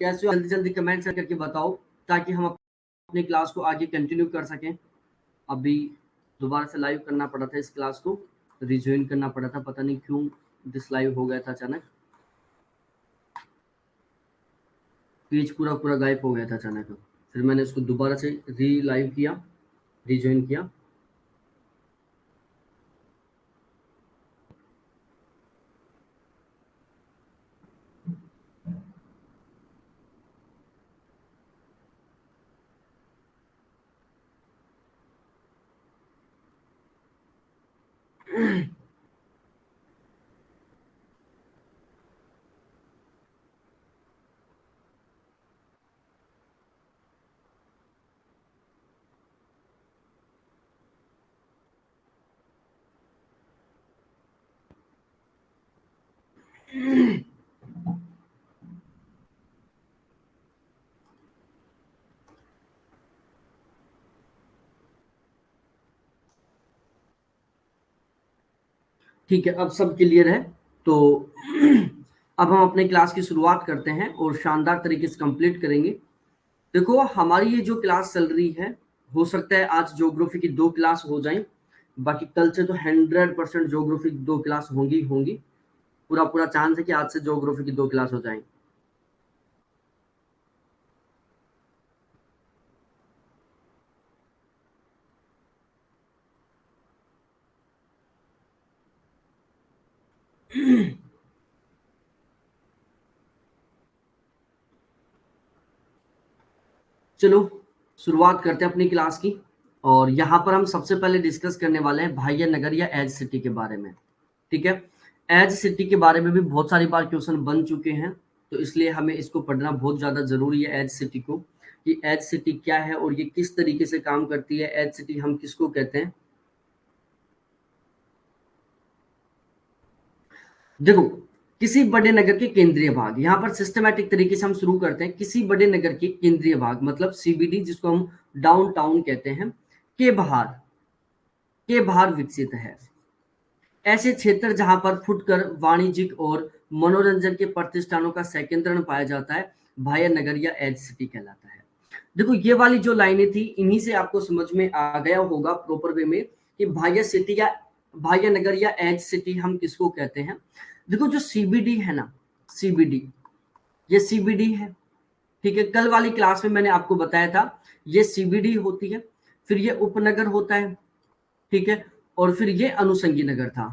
कैसे हो? जल्दी जल्दी कमेंट करके बताओ ताकि हम अपनी क्लास को आगे कंटिन्यू कर सकें। अभी दोबारा से लाइव करना पड़ा था, इस क्लास को रिज्वाइन करना पड़ा था, पता नहीं क्यों डिसलाइव हो गया था अचानक। पेज पूरा पूरा गायब हो गया था अचानक। फिर मैंने इसको दोबारा से री लाइव किया, रिज्वाइन किया। ठीक है, अब सब क्लियर है। तो अब हम अपने क्लास की शुरुआत करते हैं और शानदार तरीके से कंप्लीट करेंगे। देखो, हमारी ये जो क्लास चल रही है, हो सकता है आज ज्योग्राफी की 2 क्लास हो जाएं, बाकी कल से तो 100% ज्योग्राफी की 2 क्लास होंगी होंगी। पूरा पूरा चांस है कि आज से ज्योग्राफी की 2 क्लास हो जाएं। चलो शुरुआत करते हैं अपनी क्लास की। और यहाँ पर हम सबसे पहले डिस्कस करने वाले हैं भाग्य नगर या एज सिटी के बारे में। ठीक है, एज सिटी के बारे में भी बहुत सारी बार क्वेश्चन बन चुके हैं, तो इसलिए हमें इसको पढ़ना बहुत ज़्यादा ज़रूरी है एज सिटी को, कि एज सिटी क्या है और ये किस तरीके से काम करती है। एज सिटी हम किसको कहते हैं? देखो, किसी बड़े नगर के केंद्रीय भाग, यहाँ पर सिस्टमैटिक तरीके से हम शुरू करते हैं। किसी बड़े नगर के केंद्रीय भाग मतलब सीबीडी, जिसको हम डाउनटाउन कहते हैं, के बाहर विकसित है। ऐसे क्षेत्र जहां पर फुटकर वाणिज्यिक और मनोरंजन के प्रतिष्ठानों का संकेंद्रण पाया जाता है, भाया नगर या एज सिटी कहलाता है। देखो, ये वाली जो लाइनें थी, इन्हीं से आपको समझ में आ गया होगा प्रॉपर वे में कि भाया सिटी या भाया नगर या एज सिटी हम किसको कहते हैं। देखो, जो सीबीडी है ना, सीबीडी, ये सीबीडी है। ठीक है, कल वाली क्लास में मैंने आपको बताया था, ये सीबीडी होती है, फिर ये उपनगर होता है। ठीक है, और फिर ये अनुषंगी नगर था।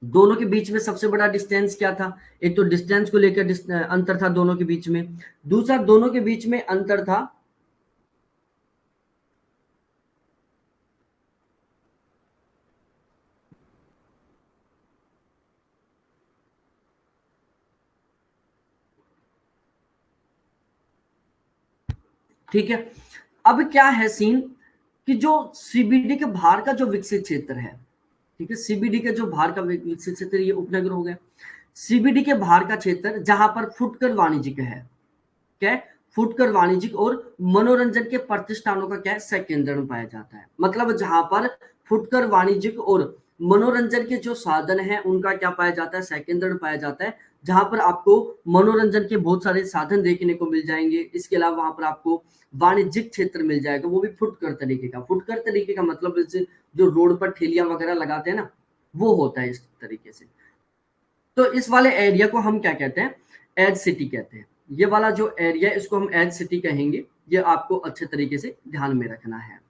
दोनों के बीच में सबसे बड़ा डिस्टेंस क्या था? एक तो डिस्टेंस को लेकर अंतर था दोनों के बीच में, दूसरा दोनों के बीच में अंतर था ठीक है, अब क्या है सीन कि जो सीबीडी के बाहर का जो विकसित क्षेत्र है, ठीक है, सीबीडी के जो बाहर का विकसित क्षेत्र, ये उपनगर हो गया। सीबीडी के बाहर का क्षेत्र जहां पर फुटकर वाणिज्यिक है, क्या है? फुटकर वाणिज्यिक और मनोरंजन के प्रतिष्ठानों का क्या है? संकेंद्रण पाया जाता है। मतलब जहां पर फुटकर वाणिज्यिक और मनोरंजन के जो साधन हैं, उनका क्या पाया जाता है? संकेंद्रण पाया जाता है। जहां पर आपको मनोरंजन के बहुत सारे साधन देखने को मिल जाएंगे। इसके अलावा वहां पर आपको वाणिज्यिक क्षेत्र मिल जाएगा, वो भी फुटकर तरीके का। फुटकर तरीके का मतलब जैसे जो रोड पर ठेलियां वगैरह लगाते हैं ना, वो होता है इस तरीके से। तो इस वाले एरिया को हम क्या कहते हैं? एज सिटी कहते हैं। ये वाला जो एरिया है, इसको हम एज सिटी कहेंगे। ये आपको अच्छे तरीके से ध्यान में रखना है।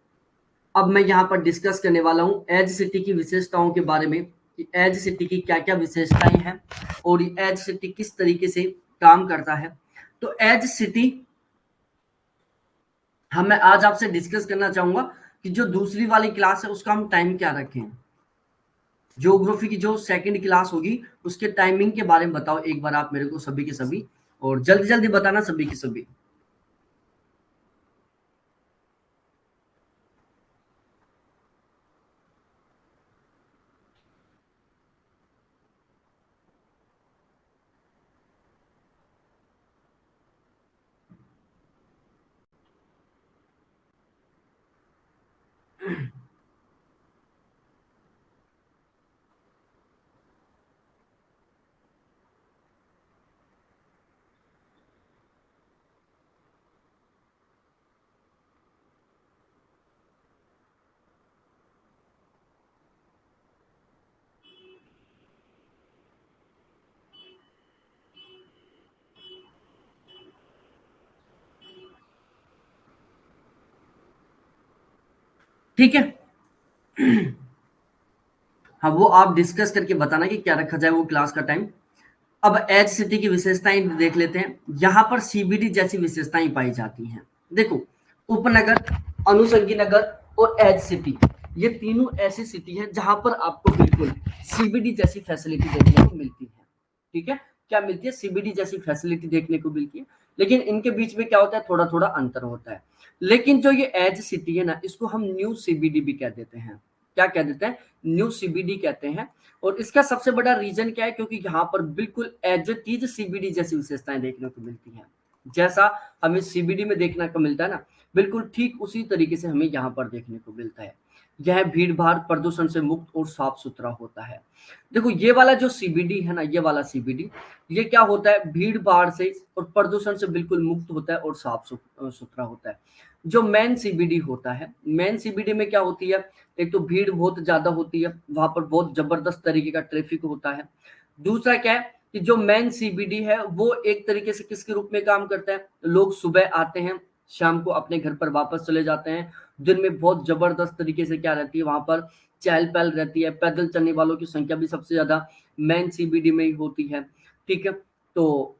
अब मैं यहाँ पर डिस्कस करने वाला हूँ एज सिटी की विशेषताओं के बारे में, कि एज सिटी की क्या क्या विशेषताएं हैं और ये एज सिटी किस तरीके से काम करता है। तो एज सिटी हम मैं आज आपसे डिस्कस करना चाहूंगा कि जो दूसरी वाली क्लास है उसका हम टाइम क्या रखें। ज्योग्राफी की जो सेकंड क्लास होगी उसके टाइमिंग के बारे में बताओ एक बार आप मेरे को, सभी के सभी, और जल्दी जल्दी बताना सभी की सभी। ठीक है। हाँ, वो आप डिस्कस करके बताना कि क्या रखा जाए वो क्लास का टाइम। अब एज सिटी की विशेषताएं देख लेते हैं। यहाँ पर सीबीडी जैसी विशेषताएं पाई जाती हैं। देखो, उपनगर, अनुसंगी नगर और एज सिटी, ये तीनों ऐसी सिटी है जहां पर आपको बिल्कुल सीबीडी जैसी फैसिलिटी देखने को मिलती है। ठीक है, क्या मिलती है? सीबीडी जैसी फैसिलिटी देखने को मिलती है, लेकिन इनके बीच में क्या होता है, थोड़ा थोड़ा अंतर होता है। लेकिन जो ये एज सिटी है ना, इसको हम न्यू सीबीडी भी कह देते हैं। क्या कह देते हैं? न्यू सीबीडी कहते हैं। और इसका सबसे बड़ा रीजन क्या है? क्योंकि यहाँ पर बिल्कुल एज इट इज सीबीडी जैसी विशेषताएं देखने को मिलती हैं। जैसा हमें सीबीडी में देखने को मिलता है ना, बिल्कुल ठीक उसी तरीके से हमें यहाँ पर देखने को मिलता है। यह भीड़ भाड़ प्रदूषण से मुक्त और साफ सुथरा होता है। देखो, ये वाला जो सीबीडी है ना, ये वाला सीबीडी, ये क्या होता है? भीड़ भाड़ से और प्रदूषण से बिल्कुल मुक्त होता है और साफ सुथरा होता है। जो मेन सीबीडी होता है, मेन सीबीडी में क्या होती है? एक तो भीड़ बहुत ज्यादा होती है, वहां पर बहुत जबरदस्त तरीके का ट्रैफिक होता है। दूसरा क्या है कि जो मेन सीबीडी है वो एक तरीके से किसके रूप में काम करता है? लोग सुबह आते हैं, शाम को अपने घर पर वापस चले जाते हैं। दिन में बहुत जबरदस्त तरीके से क्या रहती है वहां पर? चहल पहल रहती है। पैदल चलने वालों की संख्या भी सबसे ज्यादा मेन सीबीडी में ही होती है। ठीक है, तो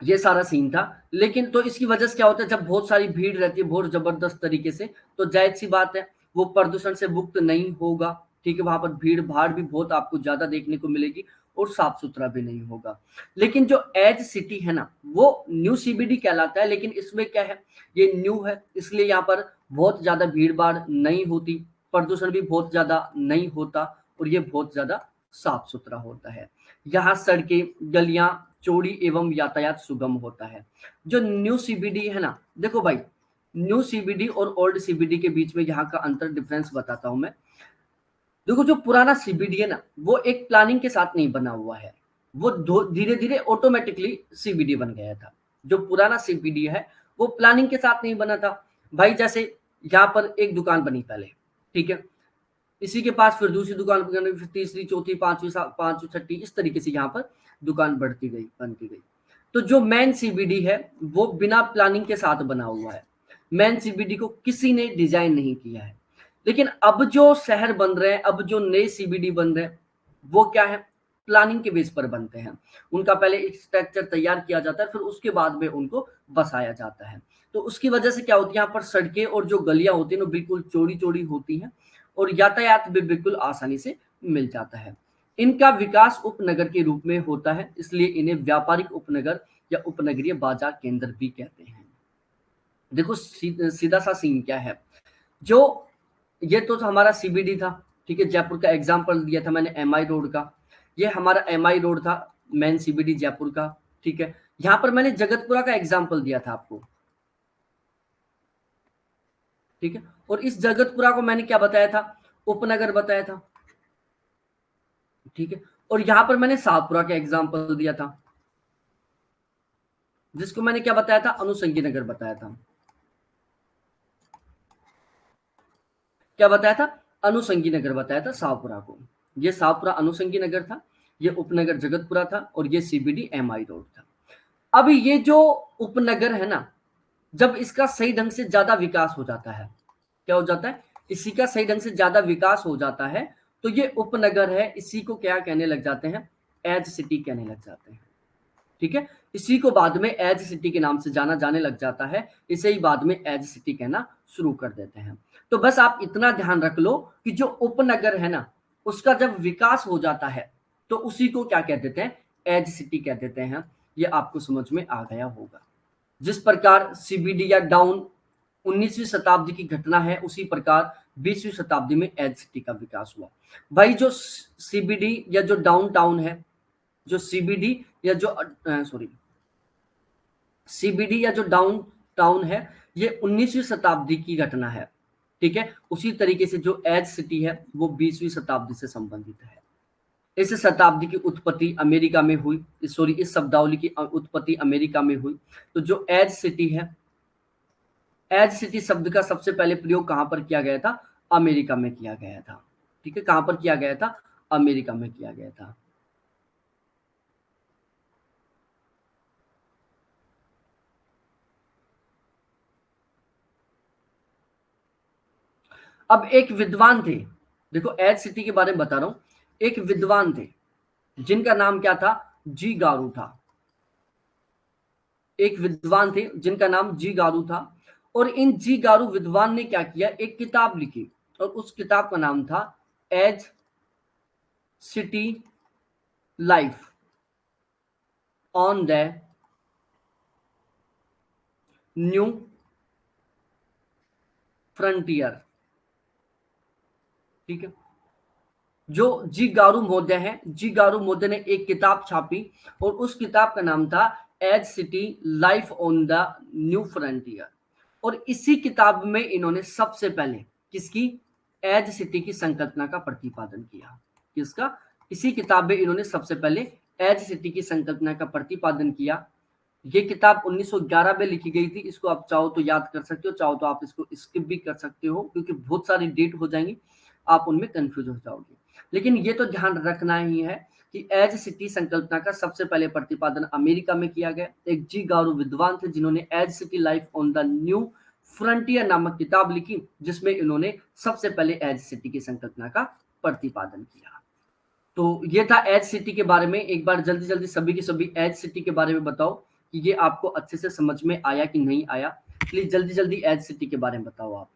ये सारा सीन था। लेकिन तो इसकी वजह से क्या होता है, जब बहुत सारी भीड़ रहती है बहुत जबरदस्त तरीके से, तो जाहिर सी बात है वो प्रदूषण से मुक्त नहीं होगा। ठीक है, वहां पर भीड़ भाड़ भी बहुत आपको ज्यादा देखने को मिलेगी और साफ सुथरा भी नहीं होगा। लेकिन जो एज सिटी है ना, वो न्यू सीबीडी कहलाता है। लेकिन इसमें क्या है, ये न्यू है, इसलिए यहाँ पर बहुत ज्यादा भीड़ भाड़ नहीं होती, प्रदूषण भी बहुत ज्यादा नहीं होता, और ये बहुत ज्यादा साफ सुथरा होता है। यहाँ सड़कें, गलियां चौड़ी एवं यातायात सुगम होता है। जो न्यू सीबीडी है ना, देखो भाई, न्यू सीबीडी और ओल्ड सीबीडी के बीच में यहाँ का अंतर डिफरेंस बताता हूं मैं। देखो, जो पुराना सीबीडी है ना, वो एक प्लानिंग के साथ नहीं बना हुआ है, वो धीरे धीरे ऑटोमेटिकली सीबीडी बन गया था। जो पुराना सीबीडी है वो प्लानिंग के साथ नहीं बना था। भाई जैसे यहाँ पर एक दुकान बनी पहले, ठीक है, इसी के पास फिर दूसरी दुकान बनी, फिर तीसरी, चौथी, पांचवी, छठी, इस तरीके से यहाँ पर दुकान बढ़ती गई, बनती गई। तो जो मेन सीबीडी है वो बिना प्लानिंग के साथ बना हुआ है। मेन सीबीडी को किसी ने डिजाइन नहीं किया है। लेकिन अब जो शहर बन रहे हैं, अब जो नए सीबीडी बन रहे हैं, वो क्या है? प्लानिंग के बेस पर बनते हैं। उनका पहले एक स्ट्रक्चर तैयार किया जाता है, फिर उसके बाद में उनको बसाया जाता है। तो उसकी वजह से क्या होती है, यहाँ पर सड़कें और जो गलियां होती हैं वो बिल्कुल चौड़ी चौड़ी होती हैं, और यातायात भी बिल्कुल आसानी से मिल जाता है। इनका विकास उपनगर के रूप में होता है, इसलिए इन्हें व्यापारिक उपनगर या उपनगरीय बाजार केंद्र भी कहते हैं। देखो, सीधा सा सीन क्या है, जो ये तो हमारा सीबीडी था। ठीक है, जयपुर का एग्जांपल दिया था मैंने एमआई रोड का, ये हमारा एमआई रोड था, मेन सीबीडी जयपुर का। ठीक है, यहां पर मैंने जगतपुरा का एग्जांपल दिया था आपको। ठीक है, और इस जगतपुरा को मैंने क्या बताया था? उपनगर बताया था। ठीक है, और यहां पर मैंने शाहपुरा का एग्जांपल दिया था, जिसको मैंने क्या बताया था? अनुसंगी नगर बताया था। क्या बताया था? अनुसंगी नगर बताया था शाहपुरा को। ये शाहपुरा अनुसंगी नगर था, ये उपनगर जगतपुरा था, और ये सीबीडी एमआई रोड था। अब ये जो उपनगर है ना, जब इसका सही ढंग से ज्यादा विकास हो जाता है, क्या हो जाता है? इसी का सही ढंग से ज्यादा विकास हो जाता है, तो ये उपनगर है, इसी को क्या कहने लग जाते हैं? एज सिटी कहने लग जाते हैं। ठीक है, इसी को बाद में एज सिटी के नाम से जाना जाने लग जाता है, इसे ही बाद में एज सिटी कहना शुरू कर देते हैं। तो बस आप इतना ध्यान रख लो कि जो उपनगर है ना, उसका जब विकास हो जाता है तो उसी को क्या कह देते हैं? एज सिटी कह देते हैं। ये आपको समझ में आ गया होगा। जिस प्रकार सीबीडी या डाउन 19वीं शताब्दी की घटना है, उसी प्रकार 20वीं शताब्दी में एज सिटी का विकास हुआ। भाई जो सीबीडी या जो डाउन टाउन है, जो सीबीडी या जो सॉरी सीबीडी या जो डाउन टाउन है, ये 19वीं शताब्दी की घटना है। ठीक है, उसी तरीके से जो एज सिटी है वो 20वीं शताब्दी से संबंधित है। इस शताब्दी की उत्पत्ति अमेरिका में हुई, सॉरी इस शब्दावली की उत्पत्ति अमेरिका में हुई। तो जो एज सिटी है, एज सिटी शब्द का सबसे पहले प्रयोग कहां पर किया गया था? अमेरिका में किया गया था। ठीक है, कहां पर किया गया था? अमेरिका में किया गया था। अब एक विद्वान थे, देखो एज सिटी के बारे में बता रहा हूं, एक विद्वान थे जिनका नाम क्या था, जी गारू था। एक विद्वान थे जिनका नाम जी गारू था, और इन जी गारू विद्वान ने क्या किया, एक किताब लिखी, और उस किताब का नाम था edge city life on the new frontier. ठीक है, जो जी गारू महोदय हैं, जी गारू महोदय ने एक किताब छापी, और उस किताब का नाम था edge city life on the new frontier. और इसी किताब में इन्होंने सबसे पहले किसकी, एज सिटी की संकल्पना का प्रतिपादन किया। किसका, इसी किताब में इन्होंने सबसे पहले एज सिटी की संकल्पना का प्रतिपादन किया। ये किताब 1911 में लिखी गई थी। इसको आप चाहो तो याद कर सकते हो, चाहो तो आप इसको स्किप भी कर सकते हो, क्योंकि बहुत सारी डेट हो जाएंगी, आप उनमें कंफ्यूज हो जाओगे। लेकिन ये तो ध्यान रखना ही है कि एज सिटी संकल्पना का सबसे पहले प्रतिपादन अमेरिका में किया गया। एक जी गारू विद्वान थे जिन्होंने edge city life on the new frontier नामक किताब लिखी, जिसमें इन्होंने सबसे पहले एज सिटी की संकल्पना का प्रतिपादन किया। तो ये था एज सिटी के बारे में। एक बार जल्दी जल्दी सभी की सभी एज सिटी के बारे में बताओ कि ये आपको अच्छे से समझ में आया कि नहीं आया। प्लीज जल्दी जल्दी एज सिटी के बारे में बताओ आप।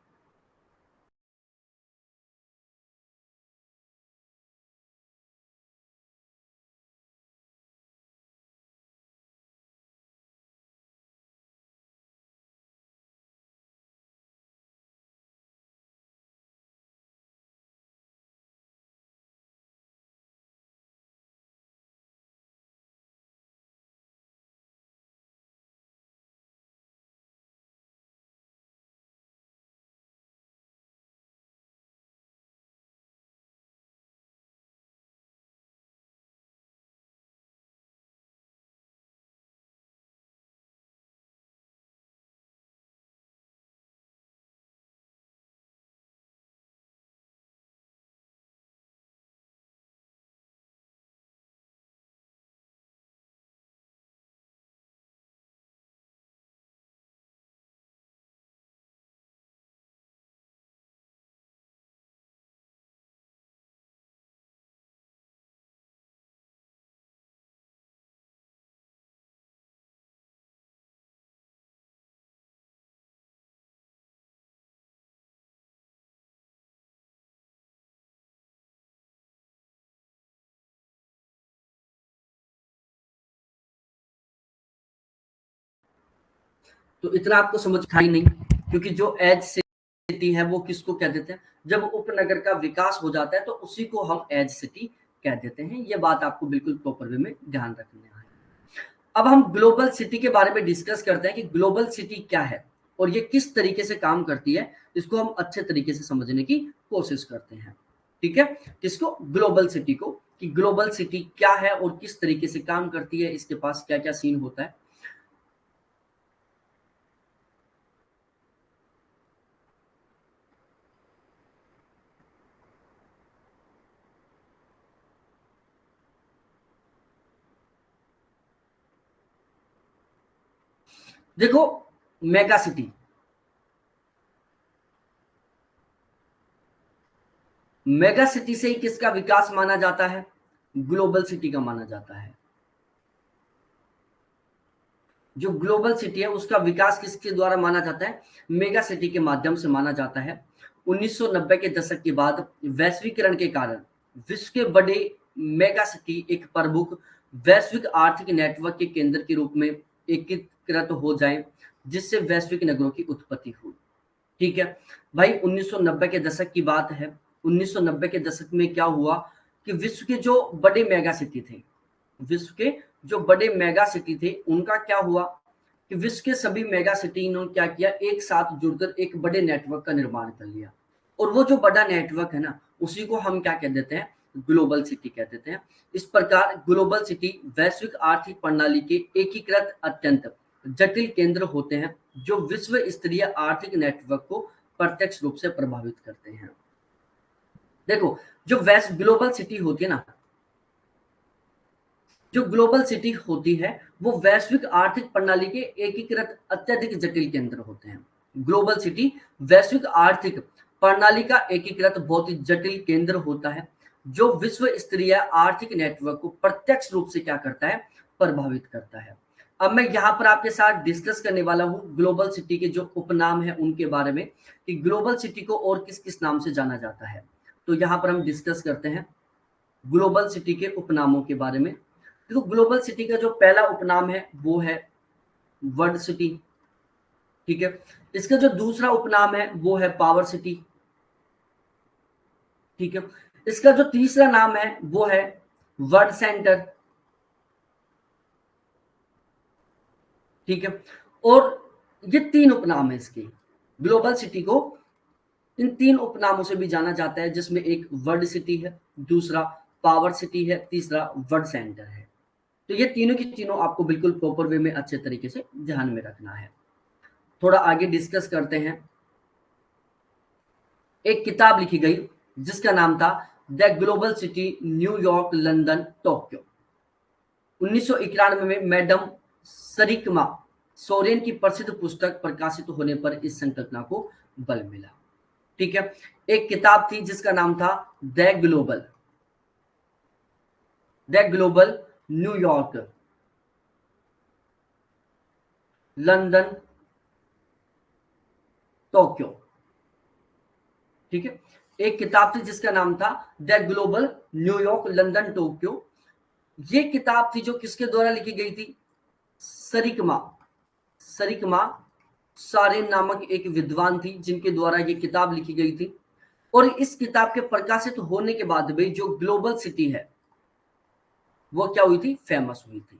तो इतना आपको समझ था ही नहीं, क्योंकि जो एज सिटी है वो किसको कह देते हैं, जब उपनगर का विकास हो जाता है तो उसी को हम एज सिटी कह देते हैं। ये बात आपको बिल्कुल प्रॉपर वे में ध्यान रखनी है। अब हम ग्लोबल सिटी के बारे में डिस्कस करते हैं कि ग्लोबल सिटी क्या है और ये किस तरीके से काम करती है। इसको हम अच्छे तरीके से समझने की कोशिश करते हैं। ठीक है, किसको, ग्लोबल सिटी को, कि ग्लोबल सिटी क्या है और किस तरीके से काम करती है, इसके पास क्या क्या सीन होता है। देखो, मेगा सिटी, मेगा सिटी से ही किसका विकास माना जाता है, ग्लोबल सिटी का माना जाता है। जो ग्लोबल सिटी है उसका विकास किसके द्वारा माना जाता है, मेगा सिटी के माध्यम से माना जाता है। 1990 के दशक के बाद वैश्वीकरण के कारण विश्व के बड़े मेगा सिटी एक प्रमुख वैश्विक आर्थिक नेटवर्क के केंद्र के रूप में एकीकृत हो जाए, जिससे वैश्विक नगरों की उत्पत्ति हुई। ठीक है भाई, 1990 के दशक की बात है। 1990 के दशक में क्या हुआ कि विश्व के जो बड़े मेगा सिटी थे, विश्व के जो बड़े मेगा सिटी थे उनका क्या हुआ कि विश्व के सभी मेगा सिटी ने क्या किया, एक साथ जुड़कर एक बड़े नेटवर्क का निर्माण कर लिया। और वो जो बड़ा नेटवर्क है ना, उसी को हम क्या कह देते हैं, ग्लोबल सिटी कह देते हैं। इस प्रकार ग्लोबल सिटी वैश्विक आर्थिक प्रणाली के एकीकृत अत्यंत जटिल केंद्र होते हैं, जो विश्व स्तरीय आर्थिक नेटवर्क को प्रत्यक्ष रूप से प्रभावित करते हैं। देखो, जो वैश्व ग्लोबल सिटी होती है ना, जो ग्लोबल सिटी होती है वो वैश्विक आर्थिक प्रणाली के एकीकृत अत्यधिक जटिल केंद्र होते हैं। ग्लोबल सिटी वैश्विक आर्थिक प्रणाली का एकीकृत बहुत ही जटिल केंद्र होता है जो विश्व स्तरीय आर्थिक नेटवर्क को प्रत्यक्ष रूप से क्या करता है, प्रभावित करता है। अब मैं यहाँ पर आपके साथ डिस्कस करने वाला हूँ ग्लोबल सिटी के जो उपनाम है उनके बारे में, कि ग्लोबल सिटी को और किस किस नाम से जाना जाता है। तो यहाँ पर हम डिस्कस करते हैं ग्लोबल सिटी के उपनामों के बारे में। तो ग्लोबल सिटी का जो पहला उपनाम है वो है वर्ल्ड सिटी, ठीक है। इसका जो दूसरा उपनाम है वो है पावर सिटी, ठीक है। इसका जो तीसरा नाम है वो है वर्ल्ड सेंटर, ठीक है। और ये तीन उपनाम है इसके, ग्लोबल सिटी को इन तीन उपनामों से भी जाना जाता है, जिसमें एक वर्ल्ड सिटी है, दूसरा पावर सिटी है, तीसरा वर्ल्ड सेंटर है। तो ये तीनों की तीनों आपको बिल्कुल प्रॉपर वे में अच्छे तरीके से ध्यान में रखना है। थोड़ा आगे डिस्कस करते हैं। एक किताब लिखी गई जिसका नाम था the global city, New York, London, Tokyo. 1991 में मैडम सरिकमा सोरेन की प्रसिद्ध पुस्तक प्रकाशित होने पर इस संकल्पना को बल मिला, ठीक है। एक किताब थी जिसका नाम था the global, New York, London, Tokyo, ठीक है। एक किताब थी जिसका नाम था the global, New York, London, Tokyo. ये किताब थी जो किसके द्वारा लिखी गई थी, सरिकमा सारेन नामक एक विद्वान थी जिनके द्वारा ये किताब लिखी गई थी। और इस किताब के प्रकाशित होने के बाद भी जो ग्लोबल सिटी है वो क्या हुई थी, फेमस हुई थी।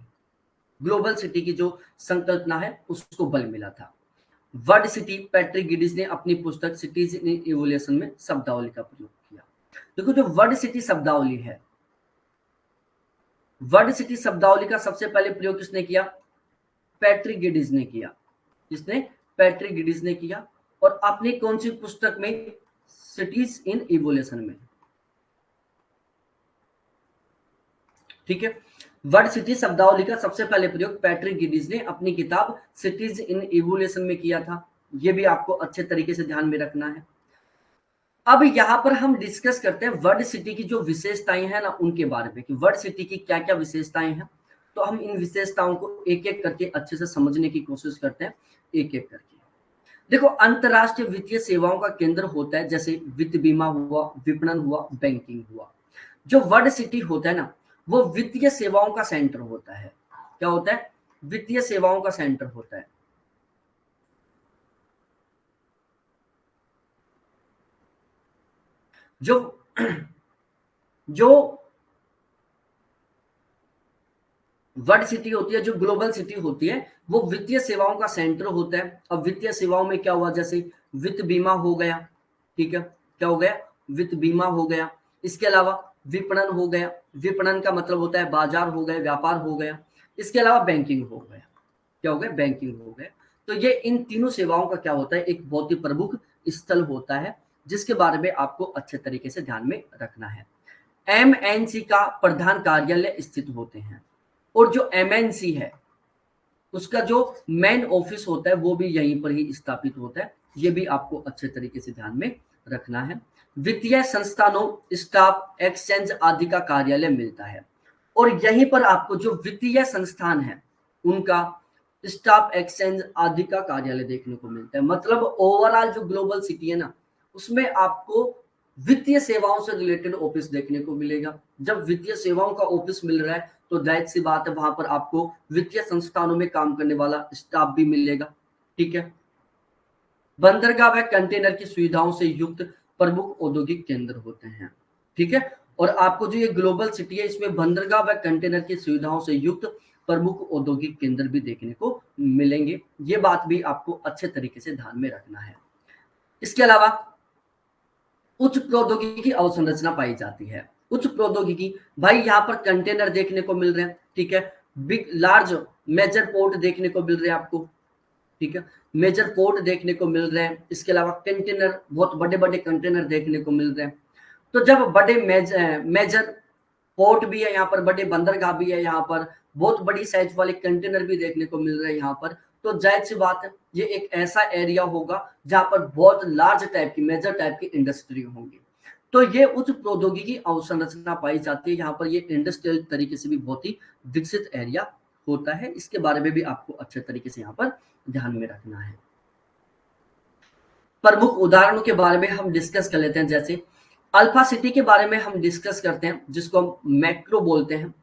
ग्लोबल सिटी की जो संकल्पना है उसको बल मिला था। वर्ल्ड सिटी पैट्रिक गिडिस ने अपनी पुस्तक सिटीज इन इवोल्यूशन में शब्दावली का प्रयोग किया। देखो जो वर्ल्ड सिटी शब्दावली है, वर्ल्ड सिटी शब्दावली का सबसे पहले प्रयोग किसने किया, पैट्रिक गिडिस ने किया। किसने, पैट्रिक गिडिस ने किया। और अपनी कौन सी पुस्तक में, सिटीज इन इवोल्यूशन में, ठीक है। वर्ल्ड सिटी शब्दावली का सबसे पहले प्रयोग पैट्रिक गिडिस ने अपनी किताब सिटीज इन इवोल्यूशन में किया था। यह भी आपको अच्छे तरीके से ध्यान में रखना है। अब यहां पर हम डिस्कस करते हैं वर्ल्ड सिटी की जो विशेषताएं हैं ना उनके बारे में, कि वर्ल्ड सिटी की क्या क्या विशेषताएं हैं। तो हम इन विशेषताओं को एक एक करके अच्छे से समझने की कोशिश करते हैं, एक एक करके। देखो, अंतरराष्ट्रीय वित्तीय सेवाओं का केंद्र होता है, जैसे वित्त बीमा हुआ, विपणन हुआ, बैंकिंग हुआ। जो वर्ल्ड सिटी होता है ना वो वित्तीय सेवाओं का सेंटर होता है। क्या होता है, वित्तीय सेवाओं का सेंटर होता है। जो जो वर्ल्ड सिटी होती है, जो ग्लोबल सिटी होती है, वो वित्तीय सेवाओं का सेंटर होता है। अब वित्तीय सेवाओं में क्या हुआ, जैसे वित्त बीमा हो गया, ठीक है। क्या हो गया, वित्त बीमा हो गया। इसके अलावा विपणन हो गया, विपणन का मतलब होता है बाजार हो गया, व्यापार हो गया। इसके अलावा बैंकिंग हो गया। क्या हो गया, बैंकिंग हो गया। तो ये इन तीनों सेवाओं का क्या होता है, एक बहुत ही प्रमुख स्थल होता है, जिसके बारे में आपको अच्छे तरीके से ध्यान में रखना है। एमएनसी का प्रधान कार्यालय स्थित होते हैं, और जो एमएनसी है उसका जो मेन ऑफिस होता है वो भी यहीं पर ही स्थापित होता है। ये भी आपको अच्छे तरीके से ध्यान में रखना है। वित्तीय संस्थानों, स्टॉक एक्सचेंज आदि का कार्यालय मिलता है, और यहीं पर आपको जो वित्तीय संस्थान है उनका स्टॉक एक्सचेंज आदि का कार्यालय देखने को मिलता है। मतलब ओवरऑल जो ग्लोबल सिटी है ना उसमें आपको वित्तीय सेवाओं से रिलेटेड ऑफिस देखने को मिलेगा। जब वित्तीय सेवाओं का ऑफिस मिल रहा है तो जाहिर सी बात है वहां पर आपको वित्तीय संस्थानों में काम करने वाला स्टाफ भी मिलेगा, ठीक है। बंदरगाह व कंटेनर की सुविधाओं से युक्त प्रमुख औद्योगिक केंद्र होते हैं, ठीक है। और आपको जो ये ग्लोबल सिटी है इसमें बंदरगाह व कंटेनर की सुविधाओं से युक्त प्रमुख औद्योगिक केंद्र भी देखने को मिलेंगे। ये बात भी आपको अच्छे तरीके से ध्यान में रखना है। इसके अलावा उच्च प्रौद्योगिकी अवसंरचना पाई जाती है। उच्च प्रौद्योगिकी, भाई यहाँ पर कंटेनर देखने को मिल रहे हैं, ठीक है। बिग लार्ज मेजर पोर्ट देखने को मिल रहे हैं आपको, ठीक है। मेजर पोर्ट देखने को मिल रहे हैं। इसके अलावा कंटेनर, बहुत बड़े बड़े कंटेनर देखने को मिल रहे हैं। तो जब बड़े मेजर पोर्ट भी है यहाँ पर, बड़े बंदरगाह भी है यहाँ पर, बहुत बड़ी साइज वाले कंटेनर भी देखने को मिल रहे हैं यहाँ पर, तो जाहिर सी बात है ये एक ऐसा एरिया होगा जहां पर बहुत लार्ज टाइप की, मेजर टाइप की इंडस्ट्री होंगी। तो ये उच्च प्रौद्योगिकी अवसंरचना पाई जाती है, यहाँ पर ये इंडस्ट्रियल तरीके से भी बहुत ही विकसित एरिया होता है। इसके बारे में भी आपको अच्छे तरीके से यहाँ पर ध्यान में रखना है। प्रमुख उदाहरणों के बारे में हम डिस्कस कर लेते हैं। जैसे अल्फा सिटी के बारे में हम डिस्कस करते हैं, जिसको हम मैक्रो बोलते हैं।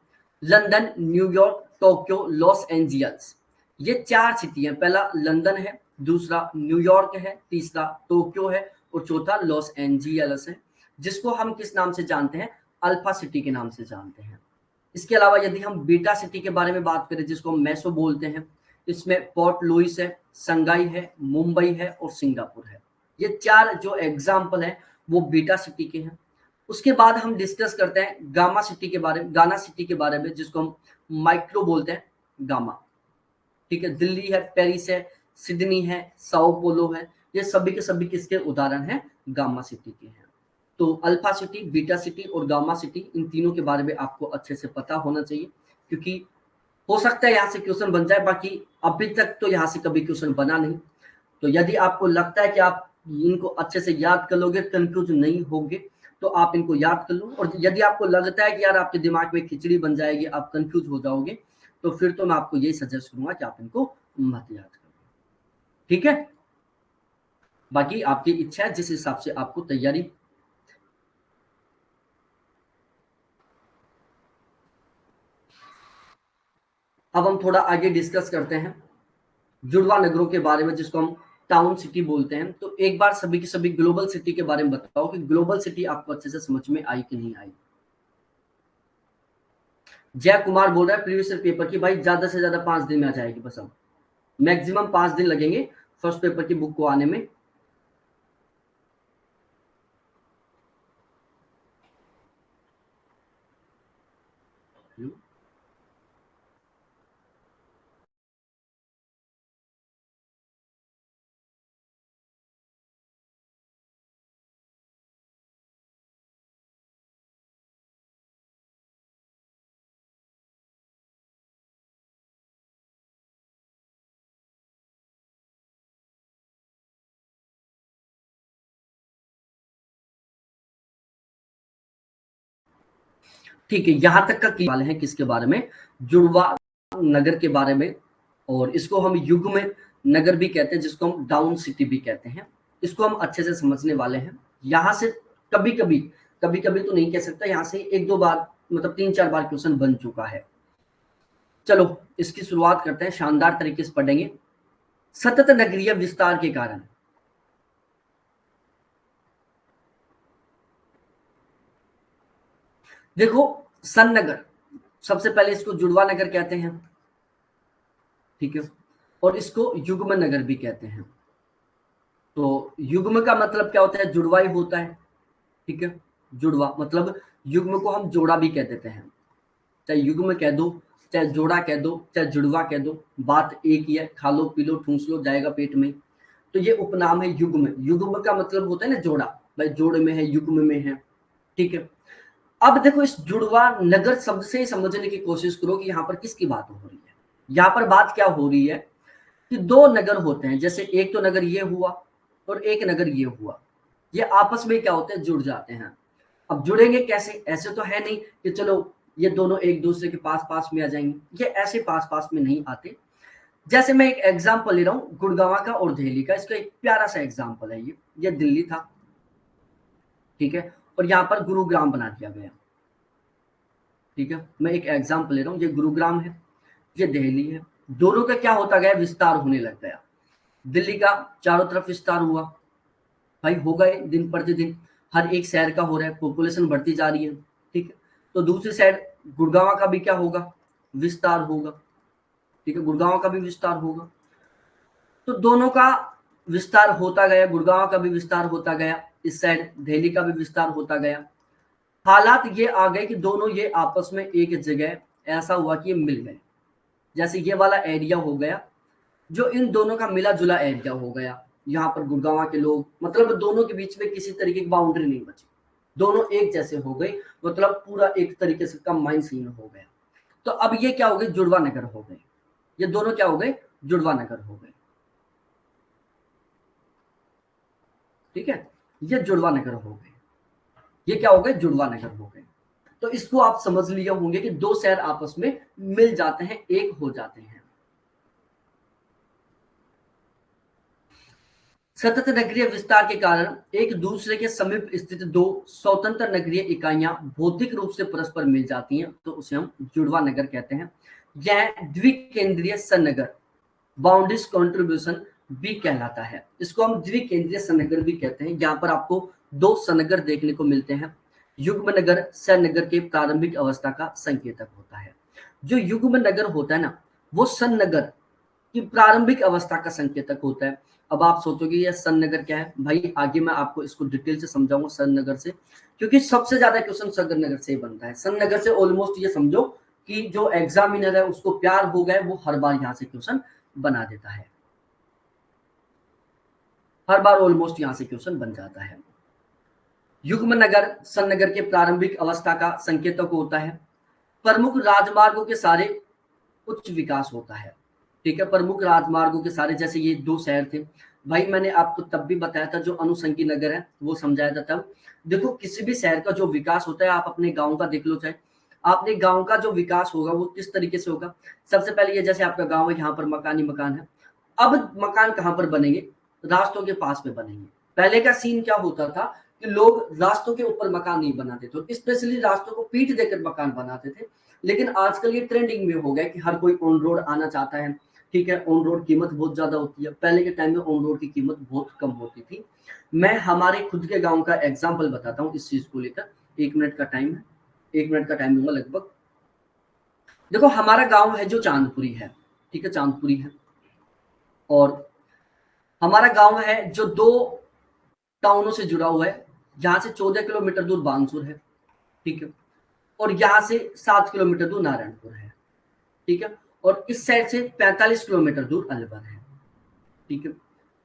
London, New York, Tokyo, Los Angeles, ये 4 सिटी हैं। पहला लंदन है, दूसरा न्यूयॉर्क है, तीसरा टोक्यो है और चौथा लॉस एंजिल्स है, जिसको हम किस नाम से जानते हैं? अल्फा सिटी के नाम से जानते हैं। इसके अलावा यदि हम बीटा सिटी के बारे में बात करें, जिसको हम मैसो बोलते हैं, इसमें पोर्ट लुइस है, संगाई है, मुंबई है और सिंगापुर है। ये 4 जो एग्जाम्पल है वो बीटा सिटी के हैं। उसके बाद हम डिस्कस करते हैं गामा सिटी के बारे में, गाना सिटी के बारे में, जिसको हम माइक्रो बोलते हैं, गामा। ठीक है, दिल्ली है, पेरिस है, सिडनी है, साओ पोलो है, ये सभी के सभी किसके उदाहरण हैं? गामा सिटी के हैं। तो अल्फा सिटी, बीटा सिटी और गामा सिटी, इन तीनों के बारे में आपको अच्छे से पता होना चाहिए, क्योंकि हो सकता है यहाँ से क्वेश्चन बन जाए। बाकी अभी तक तो यहाँ से कभी क्वेश्चन बना नहीं। तो यदि आपको लगता है कि आप इनको अच्छे से याद कर लोगे, कंफ्यूज नहीं होगे, तो आप इनको याद कर लो। और यदि आपको लगता है कि यार आपके दिमाग में खिचड़ी बन जाएगी, आप कंफ्यूज हो जाओगे, तो फिर तो मैं आपको यही सजेस्ट करूंगा कि आप इनको मत याद करो। ठीक है, बाकी आपकी इच्छा है, जिस हिसाब से आपको तैयारी। अब हम थोड़ा आगे डिस्कस करते हैं जुड़वा नगरों के बारे में, जिसको हम टाउन सिटी बोलते हैं। तो एक बार सभी की सभी ग्लोबल सिटी के बारे में बताओ कि ग्लोबल सिटी आपको अच्छे से समझ में आई कि नहीं आई। जय कुमार बोल रहा है प्रीवियस ईयर पेपर की, भाई ज्यादा से ज्यादा 5 दिन में आ जाएगी, बस अब मैक्सिमम 5 दिन लगेंगे फर्स्ट पेपर की बुक को आने में। ठीक है, यहां तक का वाले हैं किसके बारे में? जुड़वा नगर के बारे में। और इसको हम युग्म नगर भी कहते हैं, जिसको हम डाउन सिटी भी कहते हैं। इसको हम अच्छे से समझने वाले हैं। यहाँ से कभी कभी, कभी कभी तो नहीं कह सकता, यहाँ से 1-2 बार, मतलब 3-4 बार क्वेश्चन बन चुका है। चलो इसकी शुरुआत करते हैं, शानदार तरीके से पढ़ेंगे। सतत नगरीय विस्तार के कारण, देखो सन नगर, सबसे पहले इसको जुड़वा नगर कहते हैं। ठीक है, और इसको युग्म नगर भी कहते हैं। तो युग्म का मतलब क्या होता है? जुड़वा ही होता है। ठीक है, जुड़वा मतलब युग्म को हम जोड़ा भी कह देते हैं। चाहे युग्म कह दो, चाहे जोड़ा कह दो, चाहे जुड़वा कह दो, बात एक ही है। खा लो पी लो ठूस लो, जाएगा पेट में। तो ये उपनाम है युग्म। युग्म का मतलब होता है ना जोड़ा, भाई जोड़ में है, युग्म में है। ठीक है, अब देखो इस जुड़वा नगर शब्द से ही समझने की कोशिश करो कि यहाँ पर किसकी बात हो रही है। यहाँ पर बात क्या हो रही है कि 2 नगर होते हैं। जैसे एक तो नगर ये हुआ और एक नगर ये हुआ, ये आपस में क्या होते हैं? जुड़ जाते हैं। अब जुड़ेंगे कैसे? ऐसे तो है नहीं कि चलो ये दोनों एक दूसरे के पास पास में आ जाएंगे, ये ऐसे पास पास में नहीं आते। जैसे मैं एक एग्जांपल ले रहा हूँ गुड़गांव का और दिल्ली का, इसका एक प्यारा सा एग्जांपल है। ये दिल्ली था, ठीक है, और यहाँ पर गुरुग्राम बना दिया गया। ठीक है, मैं एक एग्जांपल ले रहा हूँ, ये गुरुग्राम है, ये दिल्ली है। दोनों का क्या होता गया? विस्तार होने लग गया। दिल्ली का चारों तरफ विस्तार हुआ, भाई हो गए दिन प्रतिदिन, हर एक शहर का हो रहा है, पॉपुलेशन बढ़ती जा रही है। ठीक है, तो दूसरी साइड गुड़गांव का भी क्या होगा? विस्तार होगा। ठीक है, गुड़गांव का भी विस्तार होगा। तो दोनों का विस्तार होता गया, गुड़गांव का भी विस्तार होता गया, इस साइड दिल्ली का भी विस्तार होता गया। हालात ये आ गए कि दोनों ये आपस में एक जगह ऐसा हुआ कि ये मिल गए। जैसे ये वाला एरिया हो गया, जो इन दोनों का मिला जुला एरिया हो गया। यहाँ पर गुड़गांव के लोग, मतलब दोनों के बीच में किसी तरीके की बाउंड्री नहीं बची, दोनों एक जैसे हो गए, मतलब पूरा एक तरीके से कंबाइन सीन हो गया। तो अब ये क्या हो गए? जुड़वा नगर हो गए। ये दोनों क्या हो गए? जुड़वा नगर हो गए। ठीक है, ये जुड़वा नगर हो गए, ये क्या हो गए, जुड़वा नगर हो गए। तो इसको आप समझ लिए होंगे कि दो शहर आपस में मिल जाते हैं, एक हो जाते हैं। सतत नगरीय विस्तार के कारण एक दूसरे के समीप स्थित दो स्वतंत्र नगरीय इकाइयां भौतिक रूप से परस्पर मिल जाती हैं, तो उसे हम जुड़वा नगर कहते हैं। यह द्विकेंद्रीय संनगर बाउंड्रीज कंट्रीब्यूशन भी कहलाता है। इसको हम द्विकेंद्रीय संनगर भी कहते हैं। यहाँ पर आपको दो संनगर देखने को मिलते हैं। युग्म नगर संनगर के प्रारंभिक अवस्था का संकेतक होता है। जो युग्म नगर होता है ना, वो संनगर की प्रारंभिक अवस्था का संकेतक होता है। अब आप सोचोगे यह सन्नगर क्या है, भाई आगे मैं आपको इसको डिटेल से समझाऊंगा सन्नगर से, क्योंकि सबसे ज्यादा क्वेश्चन सन्नगर से ही बनता है। सन्नगर से ऑलमोस्ट ये समझो कि जो एग्जामिनर है उसको प्यार हो गया, वो हर बार यहाँ से क्वेश्चन बना देता है, हर बार ऑलमोस्ट यहाँ से क्वेश्चन बन जाता है। युग्म नगर सन्नगर के प्रारंभिक अवस्था का संकेतक होता है। प्रमुख राजमार्गों के सारे उच्च विकास होता है। ठीक है, प्रमुख राजमार्गों के सारे, जैसे ये दो शहर थे, भाई मैंने आपको तब भी बताया था, जो अनुसंगी नगर है वो समझाया था तब। देखो किसी भी शहर का जो विकास होता है, आप अपने गांव का देख लो, चाहे आपने गांव का जो विकास होगा वो किस तरीके से होगा। सबसे पहले ये जैसे आपका गांव है, यहाँ पर मकान ही मकान है। अब मकान कहाँ पर बनेंगे, रास्तों के पास में बनेंगे। पहले का सीन क्या होता था कि लोग रास्तों के ऊपर मकान नहीं बनाते थे, स्पेशली रास्तों को पीट देकर मकान बनाते थे। लेकिन आजकल ये ट्रेंडिंग में हो गया कि हर कोई ऑन रोड आना चाहता है। ठीक है, ऑन रोड कीमत बहुत ज्यादा होती है, पहले के टाइम में ऑन रोड की कीमत बहुत कम होती थी। मैं हमारे खुद के गांव का एग्जांपल बताता हूँ इस चीज को लेकर। 1 मिनट का टाइम है, 1 मिनट का टाइम दूंगा लगभग। देखो हमारा गांव है जो चांदपुरी है, ठीक है, चांदपुरी है, और हमारा गांव है जो दो टाउनों से जुड़ा हुआ है। यहाँ से 14 किलोमीटर दूर बानसूर है, ठीक है, और यहाँ से 7 किलोमीटर दूर नारायणपुर है। ठीक है, और इस साइड से 45 किलोमीटर दूर अलवर है। ठीक है,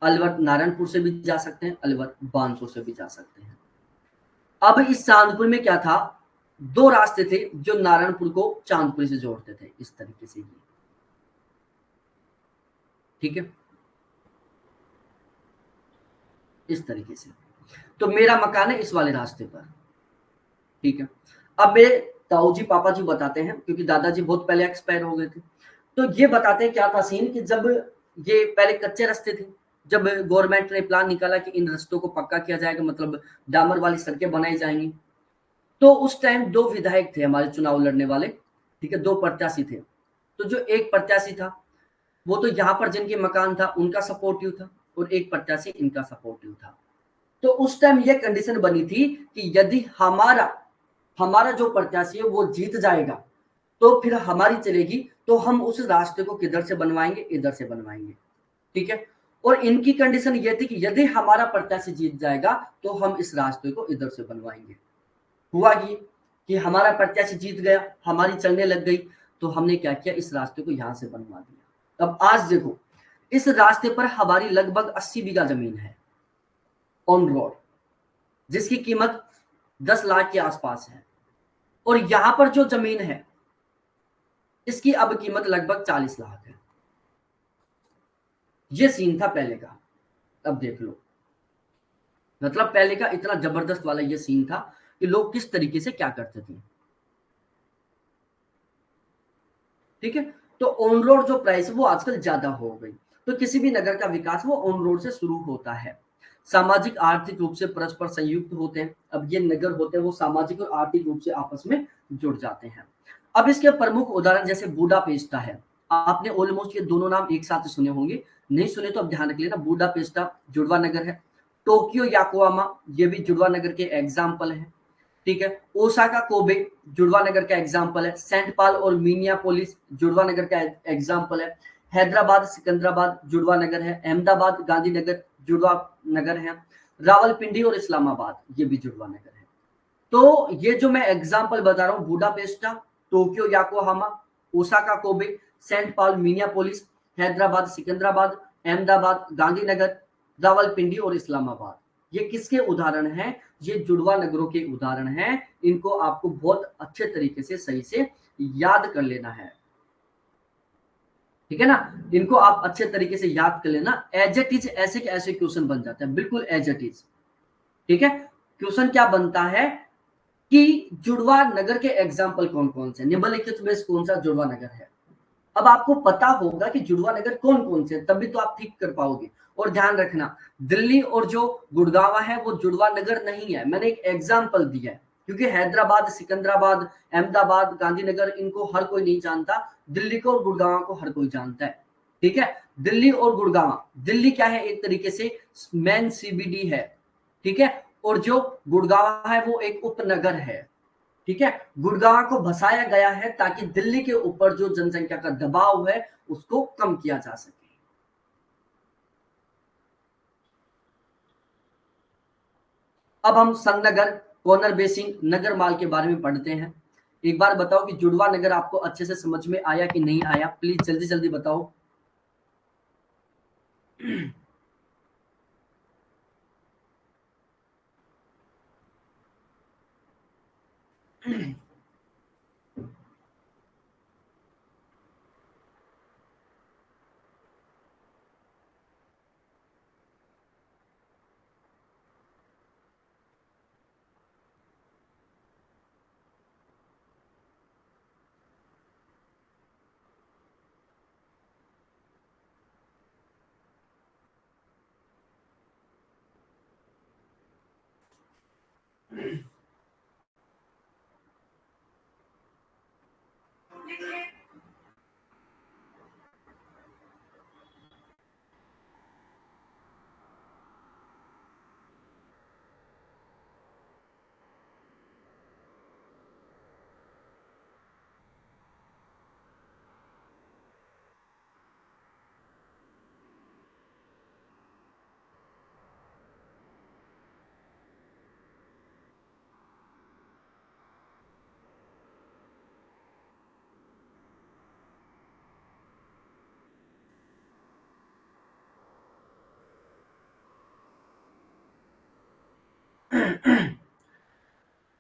अलवर नारायणपुर से भी जा सकते हैं, अलवर बानसूर से भी जा सकते हैं। अब इस चांदपुर में क्या था, दो रास्ते थे जो नारायणपुर को चांदपुर से जोड़ते थे, इस तरीके से। ठीक है, इस तरीके से। तो मेरा मकान है इस वाले रास्ते पर। ठीक है, अब मेरे ताऊ जी पापा जी बताते हैं, क्योंकि दादाजी बहुत पहले एक्सपायर हो गए थे, तो ये बताते हैं क्या था सीन कि जब ये पहले कच्चे रास्ते थे, जब गवर्नमेंट ने प्लान निकाला कि इन रास्तों को पक्का किया जाएगा, मतलब डामर वाली सड़कें बनाई जाएंगी, तो उस टाइम दो विधायक थे हमारे चुनाव लड़ने वाले। ठीक है, दो प्रत्याशी थे। तो जो एक प्रत्याशी था वो तो यहाँ पर जिनके मकान था उनका सपोर्टिव था, और एक प्रत्याशी इनका सपोर्टिव था। तो उस टाइम ये कंडीशन बनी थी कि यदि हमारा हमारा जो प्रत्याशी है वो जीत जाएगा तो फिर हमारी चलेगी, तो हम उस रास्ते को किधर से बनवाएंगे, इधर से बनवाएंगे। ठीक है, और इनकी कंडीशन ये थी कि यदि हमारा प्रत्याशी जीत जाएगा तो हम इस रास्ते को इधर से बनवाएंगे। हुआ ये कि हमारा प्रत्याशी जीत गया, हमारी चलने लग गई, तो हमने क्या किया, इस रास्ते को यहां से बनवा दिया। अब आज देखो इस रास्ते पर हमारी लगभग 80 बीघा जमीन है ऑन रोड, जिसकी कीमत 10 लाख के आसपास है, और यहां पर जो जमीन है इसकी अब कीमत लगभग 40 लाख है। ये सीन था पहले का। अब देख लो, मतलब पहले का इतना जबरदस्त वाला ये सीन था कि लोग किस तरीके से क्या करते थे। ठीक है, तो ऑन रोड जो प्राइस है वो आजकल ज्यादा हो गई। तो किसी भी नगर का विकास वो ऑन रोड से शुरू होता है। सामाजिक आर्थिक रूप से परस्पर संयुक्त होते हैं। अब ये नगर होते हैं वो सामाजिक और आर्थिक रूप से आपस में जुड़ जाते हैं। अब इसके प्रमुख उदाहरण जैसे बूडापेस्टा है, आपने ऑलमोस्ट ये दोनों नाम एक साथ सुने होंगे, नहीं सुने तो अब ध्यान रख लेना। बूडापेस्टा जुड़वा नगर है। टोक्यो याकोहामा ये भी जुड़वा नगर के एग्जाम्पल है। ठीक है, ओसाका कोबे जुड़वा नगर का एग्जाम्पल है। सेंट पाल और मिनियापोलिस जुड़वा नगर का एग्जाम्पल है। हैदराबाद सिकंदराबाद जुड़वा नगर है। अहमदाबाद गांधीनगर जुड़वा नगर है। रावलपिंडी और इस्लामाबाद ये भी जुड़वा नगर है। तो ये जो मैं एग्जाम्पल बता रहा हूँ, Budapest, Tokyo Yokohama, Osaka Kobe, Saint Paul Minneapolis, Hyderabad Secunderabad, Ahmedabad Gandhinagar, Rawalpindi और इस्लामाबाद, ये किसके उदाहरण हैं, ये जुड़वा नगरों के उदाहरण हैं। इनको आपको बहुत अच्छे तरीके से सही से याद कर लेना है। ठीक है ना। इनको आप अच्छे तरीके से याद कर लेना, एज इट इज ऐसे के ऐसे क्वेश्चन बन जाते हैं, बिल्कुल एज इट इज। ठीक है, क्वेश्चन क्या बनता है कि जुड़वा नगर के एग्जाम्पल कौन कौन से, निम्नलिखित में कौन सा जुड़वा नगर है। अब आपको पता होगा कि जुड़वा नगर कौन कौन से, तभी तो आप ठीक कर पाओगे। और ध्यान रखना, दिल्ली और जो गुड़गांव है वो जुड़वा नगर नहीं है, मैंने एक एग्जाम्पल दिया है, क्योंकि हैदराबाद, सिकंदराबाद, अहमदाबाद, गांधीनगर, इनको हर कोई नहीं जानता, दिल्ली को और गुड़गांव को हर कोई जानता है। ठीक है, दिल्ली और गुड़गांव, दिल्ली क्या है, एक तरीके से मेन सीबीडी है। ठीक है, और जो गुड़गांव है वो एक उपनगर है। ठीक है, गुड़गांव को बसाया गया है ताकि दिल्ली के ऊपर जो जनसंख्या का दबाव है उसको कम किया जा सके। अब हम संगनगर, कॉर्नर बेसिंग, नगर माल के बारे में पढ़ते हैं। एक बार बताओ कि जुड़वा नगर आपको अच्छे से समझ में आया कि नहीं आया, प्लीज जल्दी जल्दी बताओ।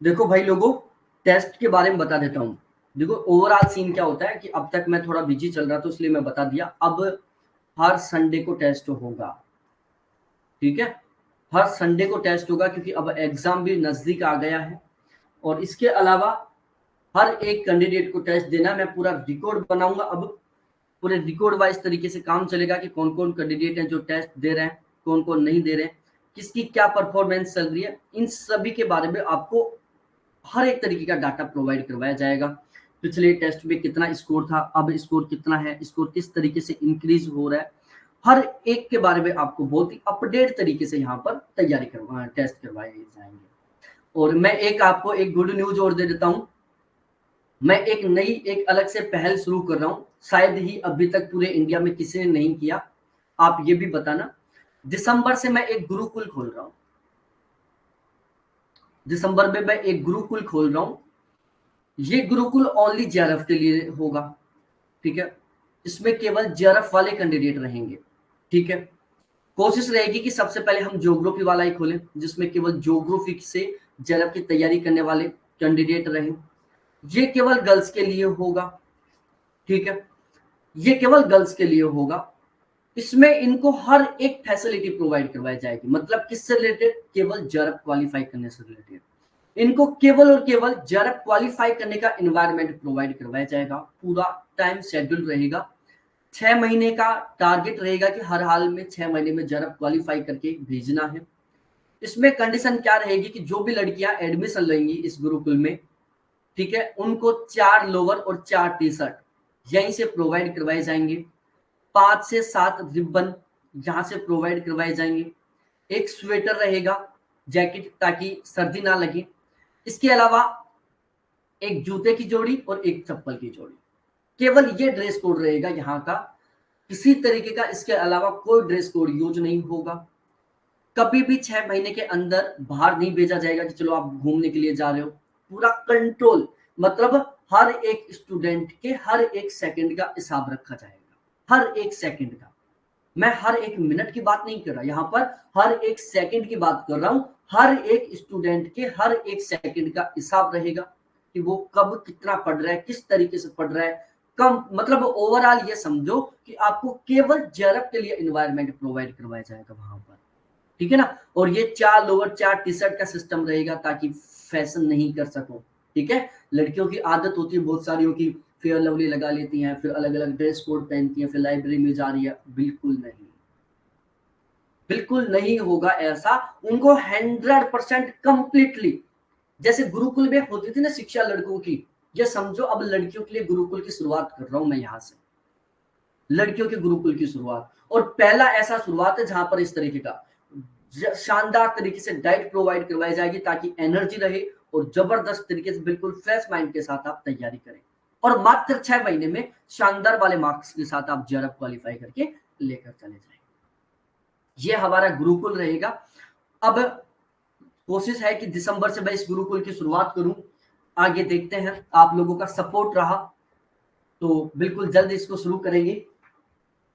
देखो भाई लोगों, टेस्ट के बारे में बता देता हूँ। देखो ओवरऑल सीन क्या होता है कि अब तक मैं थोड़ा बिजी चल रहा था इसलिए मैं बता दिया। अब हर संडे को टेस्ट होगा। ठीक है, हर संडे को टेस्ट होगा क्योंकि अब एग्जाम भी नजदीक आ गया है। और इसके अलावा हर एक कैंडिडेट को टेस्ट देना, मैं पूरा रिकॉर्ड बनाऊंगा। अब पूरे रिकॉर्ड वाइज तरीके से काम चलेगा कि कौन कौन कैंडिडेट हैं जो टेस्ट दे रहे हैं, कौन कौन नहीं दे रहे हैं, किसकी क्या परफॉर्मेंस चल रही है, इन सभी के बारे में आपको हर एक तरीके का डाटा प्रोवाइड करवाया जाएगा। पिछले टेस्ट में कितना स्कोर था, अब स्कोर कितना है, स्कोर किस तरीके से इंक्रीज हो रहा है, हर एक के बारे में आपको बहुत ही अपडेट तरीके से यहाँ पर तैयारी करवा टेस्ट करवाए जाएंगे। और मैं एक आपको एक गुड न्यूज और दे देता हूँ, मैं एक नई एक अलग से पहल शुरू कर रहा हूँ, शायद ही अभी तक पूरे इंडिया में किसी ने नहीं किया। आप ये भी बताना, दिसंबर से मैं एक गुरुकुल खोल रहा हूँ। दिसंबर में मैं एक गुरुकुल खोल रहा हूँ। ये गुरुकुल ओनली जेआरएफ के लिए होगा। ठीक है, इसमें केवल जेआरएफ वाले कैंडिडेट रहेंगे। ठीक है, कोशिश रहेगी कि सबसे पहले हम ज्योग्राफी वाला ही खोलें जिसमें केवल ज्योग्राफी से जेआरएफ की तैयारी करने वाले कैंडिडेट रहें। ये केवल गर्ल्स के लिए होगा। ठीक है, ये केवल गर्ल्स के लिए होगा। इसमें इनको हर एक फैसिलिटी प्रोवाइड करवाई जाएगी, मतलब किससे रिलेटेड, केवल जेआरएफ क्वालिफाई करने से रिलेटेड। इनको केवल और केवल जेआरएफ क्वालिफाई करने का एनवायरनमेंट प्रोवाइड करवाया जाएगा। पूरा टाइम शेड्यूल रहेगा, 6 महीने का टारगेट रहेगा कि हर हाल में 6 महीने में जेआरएफ क्वालिफाई करके भेजना है। इसमें कंडीशन क्या रहेगी कि जो भी लड़कियां एडमिशन लेंगी इस गुरुकुल में, ठीक है, उनको 4 लोवर और 4 टी-शर्ट यहीं से प्रोवाइड करवाए जाएंगे। 5 से 7 रिबन यहाँ से प्रोवाइड करवाए जाएंगे। एक स्वेटर रहेगा, जैकेट, ताकि सर्दी ना लगे। इसके अलावा एक जूते की जोड़ी और एक चप्पल की जोड़ी, केवल ये ड्रेस कोड रहेगा यहाँ का। किसी तरीके का इसके अलावा कोई ड्रेस कोड यूज नहीं होगा। कभी भी 6 महीने के अंदर बाहर नहीं भेजा जाएगा कि चलो आप घूमने के लिए जा रहे हो। पूरा कंट्रोल, मतलब हर एक स्टूडेंट के हर एक सेकंड का हिसाब रखा जाएगा, हर एक सेकंड का। मैं हर एक मिनट की बात नहीं कर रहा, यहाँ पर हर एक सेकंड की बात कर रहा हूँ। हर एक स्टूडेंट के हर एक सेकंड का हिसाब रहेगा कि वो कब कितना पढ़ रहा है, किस तरीके से पढ़ रहा है, कम, मतलब ओवरऑल ये समझो कि आपको केवल जेआरएफ के लिए एनवायरनमेंट प्रोवाइड करवाया जाएगा वहां पर, ठीक है ना। और ये 4 लोअर 4 टी शर्ट का सिस्टम रहेगा ताकि फैशन नहीं कर सको, ठीक है। लड़कियों की आदत होती है बहुत सारियों की, फेयर लवली लगा लेती हैं, फिर अलग अलग ड्रेस कोड पहनती हैं, फिर लाइब्रेरी में जा रही है। बिल्कुल नहीं, बिल्कुल नहीं होगा ऐसा। उनको 100% कंप्लीटली, जैसे गुरुकुल में होती थी ना शिक्षा लड़कों की, ये समझो अब लड़कियों के लिए गुरुकुल की शुरुआत कर रहा हूं मैं यहाँ से, लड़कियों के गुरुकुल की शुरुआत। और पहला ऐसा शुरुआत है जहां पर इस तरीके का शानदार तरीके से डाइट प्रोवाइड करवाई जाएगी ताकि एनर्जी रहे और जबरदस्त तरीके से बिल्कुल फ्रेश माइंड के साथ आप तैयारी करें, और मात्र 6 महीने में शानदार वाले मार्क्स के साथ आप जेआरएफ क्वालिफाई करके लेकर चले जाएंगे। ये हमारा गुरुकुल रहेगा। अब कोशिश है कि दिसंबर से मैं इस गुरुकुल की शुरुआत करूं, आगे देखते हैं। आप लोगों का सपोर्ट रहा तो बिल्कुल जल्द इसको शुरू करेंगे।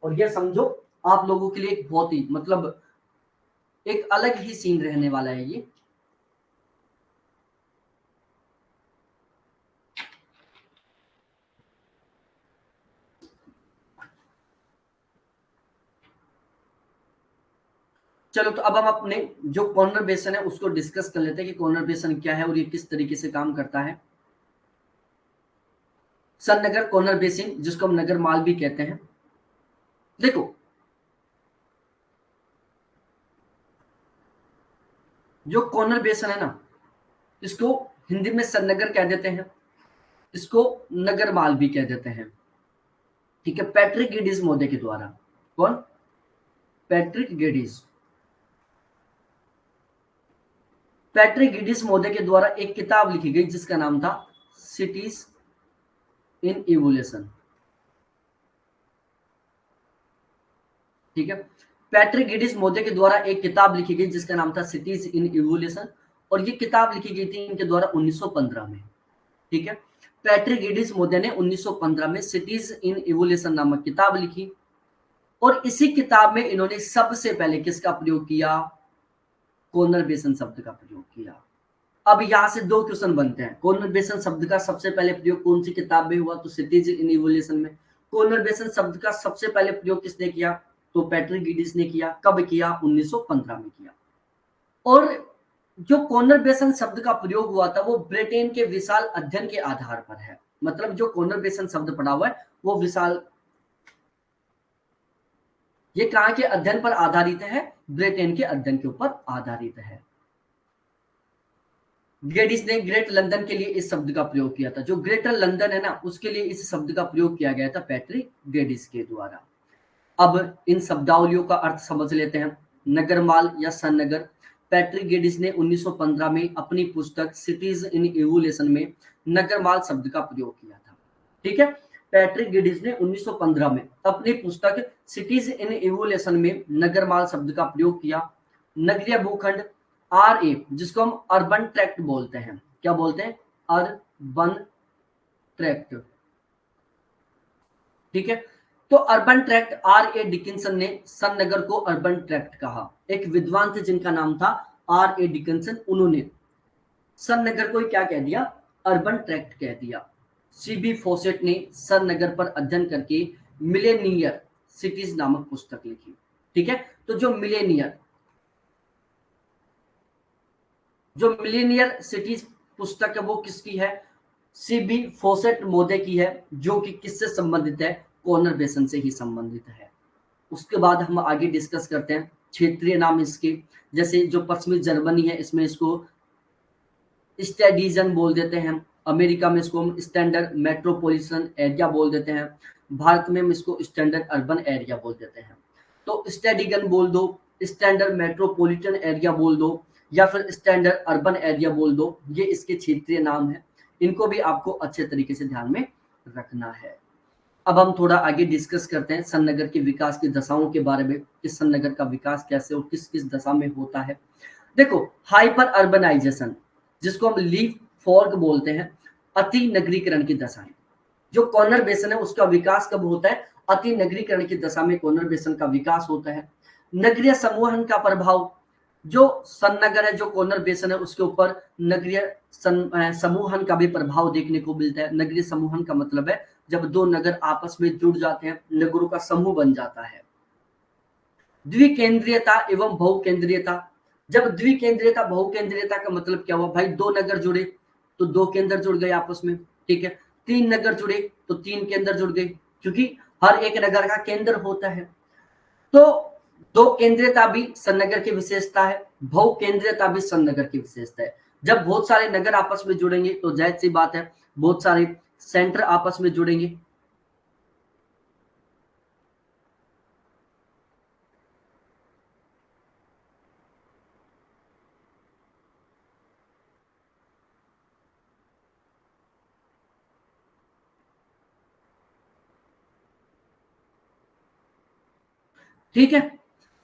और ये समझो आप लोगों के लिए एक बहुत ही, मतलब एक अलग ही सीन रहने वाला है ये। चलो तो अब हम अपने जो कॉर्नर बेसन है उसको डिस्कस कर लेते हैं कि कॉर्नर बेसन क्या है और ये किस तरीके से काम करता है। सन नगर कॉर्नर बेसिन, जिसको हम नगर माल भी कहते हैं। देखो जो कॉर्नर बेसन है ना, इसको हिंदी में सन नगर कह देते हैं, इसको नगर माल भी कह देते हैं, ठीक है। पैट्रिक गेडिस महोदय के द्वारा, कौन? पैट्रिक गेडिस, पैट्रिक गेडिस महोदय के द्वारा एक किताब लिखी गई जिसका नाम था सिटीज इन इवोल्यूशन, ठीक है। पैट्रिक गेडिस महोदय के द्वारा एक किताब लिखी गई जिसका नाम था सिटीज इन इवोल्यूशन, और ये किताब लिखी गई थी इनके द्वारा 1915 में, ठीक है। पैट्रिक गेडिस महोदय ने 1915 में सिटीज इन इवोल्यूशन नामक किताब लिखी, और इसी किताब में इन्होंने सबसे पहले किसका प्रयोग किया? कॉर्नर बेसन शब्द का प्रयोग किया। अब यहां से दो क्वेश्चन बनते हैं। कॉर्नर बेसन शब्द का सबसे पहले प्रयोग कौन सी किताब में हुआ? तो सिटीज इन इवोल्यूशन में। कॉर्नर बेसन शब्द का सबसे पहले प्रयोग किसने किया? तो पैट्रिक गेडिस ने किया। कब किया? 1915 में किया। और जो कॉर्नर बेसन शब्द का प्रयोग हुआ था वो ब्रिटेन के विशाल अध्ययन के आधार पर है। मतलब जो कॉर्नर बेसन शब्द पड़ा हुआ है वो विशाल, ये कहां के अध्ययन पर आधारित है? ब्रिटेन के अध्ययन के ऊपर आधारित है। गेडिस ने ग्रेट लंदन के लिए इस शब्द का प्रयोग किया था। जो ग्रेटर लंदन है ना, उसके लिए इस शब्द का प्रयोग किया गया था पैट्रिक गेडिस के द्वारा। अब इन शब्दावलियों का अर्थ समझ लेते हैं। नगरमाल या सन्नगर, पैट्रिक गेडिस ने 1915 में अपनी पुस्तक सिटीज इन इवोल्यूशन में नगरमाल शब्द का प्रयोग किया था, ठीक है। पैट्रिक गेडिस ने 1915 में अपनी पुस्तक सिटीज इन इवोल्यूशन में नगरमाल शब्द का प्रयोग किया। नगरीय भूखंड RA, जिसको हम अर्बन ट्रैक्ट बोलते हैं, क्या बोलते हैं? अर्बन ट्रैक्ट, ठीक है। तो अर्बन ट्रैक्ट, RA डिकिंसन ने सन नगर को अर्बन ट्रैक्ट कहा। एक विद्वान थे जिनका नाम था RA डिकिंसन, उन्होंने सन नगर को क्या कह दिया? अर्बन ट्रैक्ट कह दिया। CB फॉसेट ने सन नगर पर अध्ययन करके मिलेनियर सिटीज नामक पुस्तक लिखी, ठीक है। तो जो मिलेनियर सिटीज पुस्तक है वो किसकी है? CB फॉसेट महोदय की है, जो कि किससे संबंधित है? कॉर्नर बेसन से ही संबंधित है। उसके बाद हम आगे डिस्कस करते हैं क्षेत्रीय नाम इसके। जैसे जो पश्चिमी जर्मनी है इसमें इसको स्टैडिजन बोल देते हैं, अमेरिका में इसको हम स्टैंडर्ड मेट्रोपॉलिटन एरिया बोल देते हैं, भारत में हम इसको स्टैंडर्ड अर्बन एरिया बोल देते हैं। तो स्टैडिगन बोल दो, स्टैंडर्ड मेट्रोपॉलिटन एरिया बोल दो, या फिर स्टैंडर्ड अर्बन एरिया बोल दो, ये इसके क्षेत्रीय नाम है। इनको भी आपको अच्छे तरीके से ध्यान में रखना है। अब हम थोड़ा आगे डिस्कस करते हैं सन नगर के विकास की दशाओं के बारे में कि सन नगर का विकास कैसे और किस किस दशा में होता है। देखो, हाइपर अर्बनाइजेशन, जिसको हम लीफ फॉर्क बोलते हैं, अति नगरीकरण की दशा है। जो कॉर्नर बेसन है उसका विकास कब होता है? अति नगरीकरण की दशा में कॉर्नर बेसन का विकास होता है। नगरीय समूहन का प्रभाव, जो सन नगर है, जो कॉर्नर बेसन है, उसके ऊपर नगरीय समूहन का भी प्रभाव देखने को मिलता है। नगरीय समूहन का मतलब है जब दो नगर आपस में जुड़ जाते हैं, नगरों का समूह बन जाता है। द्विकेंद्रीयता एवं बहुकेंद्रीयता। जब द्विकेंद्रीयता बहुकेंद्रीयता का मतलब क्या हुआ भाई, दो नगर जुड़े तो दो केंद्र जुड़ गए आपस में, ठीक है। तीन नगर जुड़े तो तीन केंद्र जुड़ गए, क्योंकि हर एक नगर का केंद्र होता है। तो दो केंद्रीयता भी सन्नगर की विशेषता है, बहुकेंद्रीयता भी सन्नगर की विशेषता है। जब बहुत सारे नगर आपस में जुड़ेंगे तो जाहिर सी बात है बहुत सारे सेंटर आपस में जुड़ेंगे। ठीक है।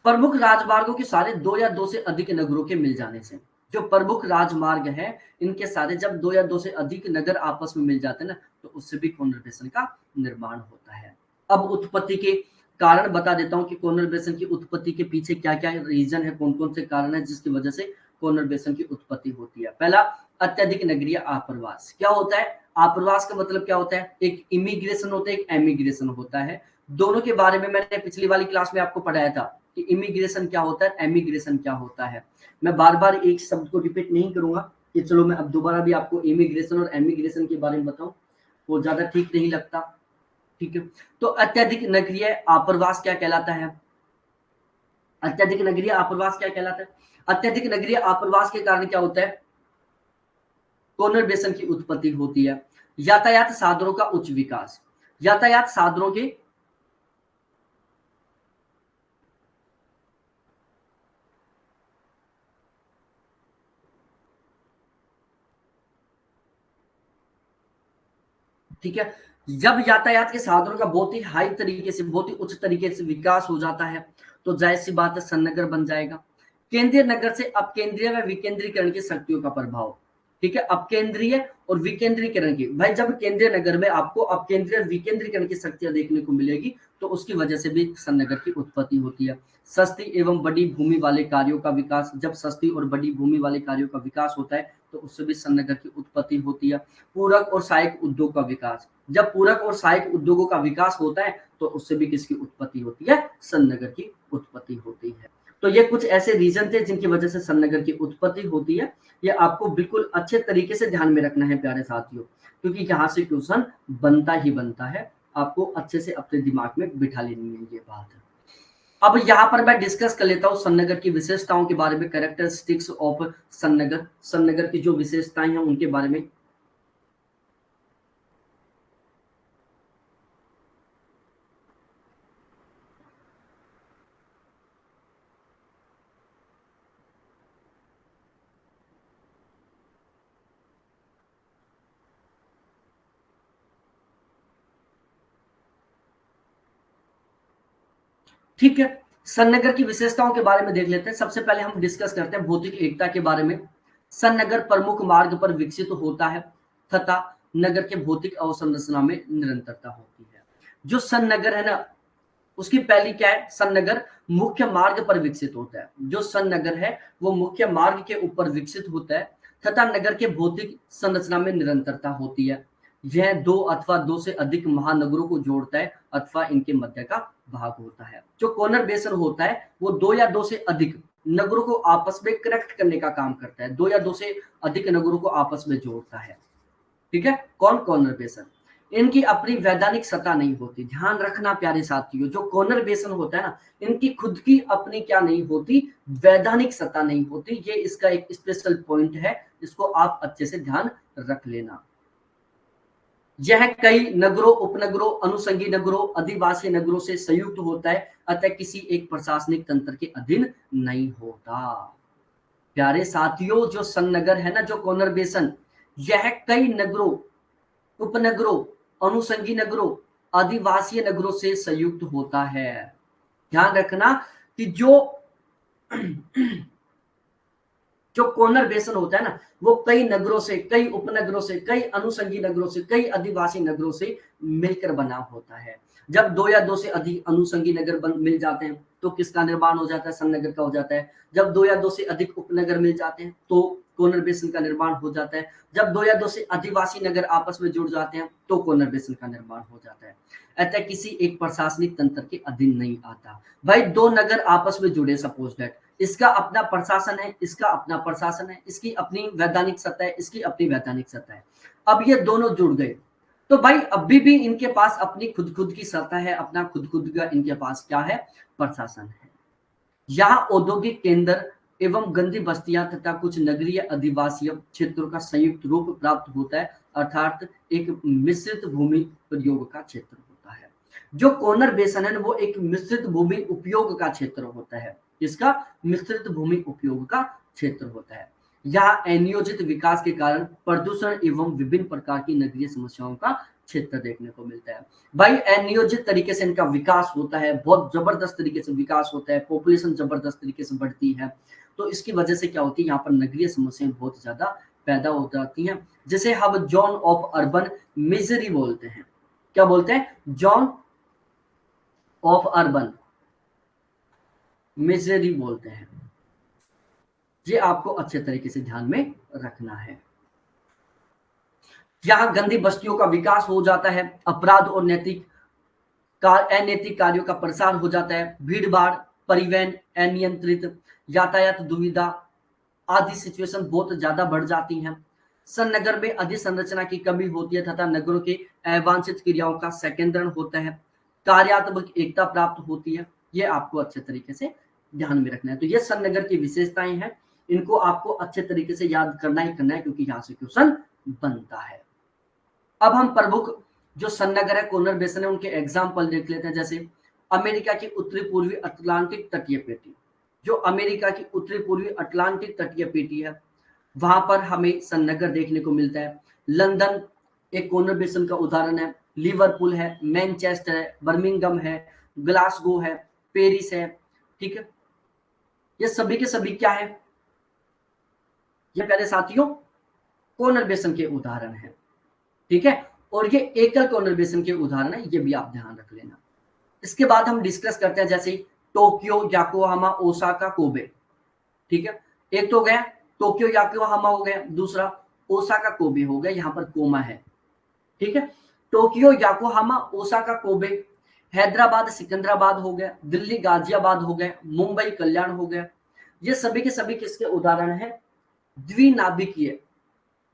प्रमुख राजमार्गों के सारे दो या दो से अधिक नगरों के मिल जाने से, जो प्रमुख राजमार्ग है इनके सारे जब दो या दो से अधिक नगर आपस में मिल जाते हैं ना, तो उससे भी कोनर का निर्माण होता है। अब उत्पत्ति के कारण बता देता हूं कि कोनर की उत्पत्ति के पीछे क्या क्या रीजन है, कौन कौन से कारण है जिसकी वजह से कोनर की उत्पत्ति होती है। पहला, अत्यधिक नगरीय आप्रवास। क्या होता है आप्रवास का मतलब, क्या होता है, एक इमिग्रेशन होता है, एक एमिग्रेशन होता है। दोनों के बारे में मैंने पिछली वाली क्लास में आपको पढ़ाया था कि इमिग्रेशन क्या होता है, एमिग्रेशन क्या होता है। मैं बार बार एक शब्द को रिपीट नहीं करूंगा कि चलो मैं अब दोबारा भी आपको इमिग्रेशन और एमिग्रेशन के बारे में बताऊं, वो ज्यादा ठीक नहीं लगता। ठीक है। तो अत्यधिक नगरीय आप्रवास क्या कहलाता है, अत्यधिक नगरीय आप्रवास क्या कहलाता है। अत्यधिक नगरीय आप्रवास के कारण क्या होता है, कोनर की उत्पत्ति होती है। यातायात साधनों का उच्च विकास, यातायात साधनों के, ठीक है, जब यातायात के साधनों का बहुत ही हाई तरीके से, बहुत ही उच्च तरीके से विकास हो जाता है तो जाहिर सी बात है सन्नगर बन जाएगा। केंद्रीय नगर से अपकेंद्रीय व विकेंद्रीकरण की शक्तियों का प्रभाव, ठीक है, अपकेंद्रीय और विकेंद्रीकरण की। भाई जब केंद्रीय नगर में आपको अपकेंद्रीय और विकेंद्रीकरण की शक्तियां देखने को मिलेगी तो उसकी वजह से भी सन्नगर की उत्पत्ति होती है। सस्ती एवं बड़ी भूमि वाले कार्यों का विकास, जब सस्ती और बड़ी भूमि वाले कार्यों का विकास होता है तो उससे भी सन्नगर की उत्पत्ति होती है। पूरक और सहायक उद्योग का विकास, जब पूरक और सहायक उद्योगों का विकास होता है तो उससे भी किसकी उत्पत्ति होती है, सन्नगर की उत्पत्ति होती है। तो ये कुछ ऐसे रीजन थे जिनकी वजह से सन्नगर की उत्पत्ति होती है। ये आपको बिल्कुल अच्छे तरीके से ध्यान में रखना है प्यारे साथियों, क्योंकि यहाँ से क्वेश्चन बनता ही बनता है, आपको अच्छे से अपने दिमाग में बिठा लेनी है ये बात। अब यहाँ पर मैं डिस्कस कर लेता हूँ सन्नगर की विशेषताओं के बारे में, कैरेक्टरिस्टिक्स ऑफ सन्नगर, सन्नगर की जो विशेषताएं हैं उनके बारे में। ठीक है, सन्नगर की विशेषताओं के बारे में देख लेते हैं। सबसे पहले हम डिस्कस करते हैं भौतिक एकता के बारे में। सन्नगर प्रमुख मार्ग पर विकसित होता है तथा नगर के भौतिक अवसंरचना में निरंतरता होती है। जो सन्नगर है ना, उसकी पहली क्या है, सन्नगर मुख्य मार्ग पर विकसित होता है। जो सन्नगर है वो मुख्य मार्ग के ऊपर विकसित होता है तथा नगर के भौतिक संरचना में निरंतरता होती है। यह दो अथवा दो से अधिक महानगरों को जोड़ता है अथवा इनके मध्य का भाग होता है। जो कॉर्नर बेसन होता है वो दो या दो से अधिक नगरों को आपस में कनेक्ट करने का काम करता है, दो या दो से अधिक नगरों को आपस में जोड़ता है। ठीक है, कौन, कॉर्नर बेसन। इनकी अपनी वैधानिक सत्ता नहीं होती, ध्यान रखना प्यारे साथियों, जो कॉर्नर बेसन होता है ना, इनकी खुद की अपनी क्या नहीं होती, वैधानिक सत्ता नहीं होती। ये इसका एक स्पेशल पॉइंट है, इसको आप अच्छे से ध्यान रख लेना। यह कई नगरों, उपनगरों, अनुसंगी नगरों, आदिवासी नगरों से संयुक्त होता है, अतः किसी एक प्रशासनिक तंत्र के अधीन नहीं होता। प्यारे साथियों, जो सन्नगर है ना, जो कॉर्नर बेसन, यह कई नगरों, उपनगरों, अनुसंगी नगरों, आदिवासी नगरों से संयुक्त होता है। ध्यान रखना कि जो जो कोनर बेसन होता है ना, वो कई नगरों से, कई उपनगरों से, कई अनुसंगी नगरों से, कई आदिवासी नगरों से मिलकर बना होता है। जब दो या दो से अधिक अनुसंगी नगर मिल जाते हैं तो किसका निर्माण हो जाता है? सन्नगर का हो जाता है। जब दो या दो से अधिक उपनगर मिल जाते हैं तो कोनर बेसन का निर्माण हो जाता है। जब दो या दो से आदिवासी नगर आपस में जुड़ जाते हैं तो कोनर बेसन का निर्माण हो जाता है। अतः किसी एक प्रशासनिक तंत्र के अधीन नहीं आता। भाई दो नगर आपस में जुड़े, सपोज दैट इसका अपना प्रशासन है, इसका अपना प्रशासन है, इसकी अपनी वैधानिक सत्ता है, इसकी अपनी वैधानिक सत्ता है। अब ये दोनों जुड़ गए तो भाई अभी भी इनके पास अपनी खुद की सत्ता है, अपना खुद का इनके पास क्या है? प्रशासन है। यहाँ औद्योगिक केंद्र एवं गंदी बस्तियां तथा कुछ नगरीय आदिवासी क्षेत्रों का संयुक्त रूप प्राप्त होता है, अर्थात एक मिश्रित भूमि प्रयोग का क्षेत्र होता है। जो कोनर बेसन है वो एक मिश्रित भूमि उपयोग का क्षेत्र होता है। इसका मिश्रित भूमि उपयोग का क्षेत्र होता है। यहाँ अनियोजित विकास के कारण प्रदूषण एवं विभिन्न प्रकार की नगरीय समस्याओं का क्षेत्र देखने को मिलता है। भाई अनियोजित तरीके से इनका विकास होता है, बहुत जबरदस्त तरीके से विकास होता है, पॉपुलेशन जबरदस्त तरीके से बढ़ती है, तो इसकी वजह से क्या होती है? यहाँ पर नगरीय समस्याएं बहुत ज्यादा पैदा हो जाती हैं, जिसे हम जोन ऑफ अर्बन मिजरी बोलते हैं। क्या बोलते हैं? जोन ऑफ अर्बन मिजरी बोलते हैं। ये आपको अच्छे तरीके से ध्यान में रखना है। यहां गंदी बस्तियों का विकास हो जाता है, अपराध और अनैतिक कार्यों का प्रसार हो जाता है, भीड़ भाड़, परिवहन अनियंत्रित, यातायात दुविधा आदि सिचुएशन बहुत ज्यादा बढ़ जाती हैं। नगर में अधिसंरचना की कमी होती है तथा नगरों के अवांछित क्रियाओं का संकेंद्रण होता है, कार्यात्मक एकता प्राप्त होती है। ये आपको अच्छे तरीके से ध्यान में रखना है। तो ये नगर की विशेषताएं हैं, इनको आपको अच्छे तरीके से याद करना ही करना है क्योंकि यहाँ से क्वेश्चन बनता है। अब हम प्रमुख जो सन्नगर है, कोनर बेसन है, उनके एग्जाम्पल देख लेते हैं। जैसे अमेरिका की उत्तरी पूर्वी अटलांटिक तटीय पेटी, जो अमेरिका की उत्तरी पूर्वी अटलांटिक तटीय पेटी है, वहां पर हमें सन्नगर देखने को मिलता है। लंदन एक कोनर बेसन का उदाहरण है, लिवरपूल है, मैनचेस्टर है, बर्मिंगम है, ग्लासगो है, पेरिस है। ठीक है, ये सभी के सभी क्या है? ये पहले साथियों कोनर बेसन के उदाहरण है। ठीक है, और ये एकल कोनर बेसन के उदाहरण है, ये भी आप ध्यान रख लेना। इसके बाद हम डिस्कस करते हैं जैसे टोक्यो, याकोहामा, ओसाका, कोबे। ठीक है, एक तो हो गया टोक्यो याकोहामा हो गया, दूसरा ओसाका कोबे हो गया, यहाँ पर कोमा है। ठीक है, Tokyo Yokohama Osaka Kobe, Hyderabad Secunderabad हो गया, दिल्ली गाजियाबाद हो गया, मुंबई कल्याण हो गया। ये सभी के सभी किसके उदाहरण है? द्विनाभिकीय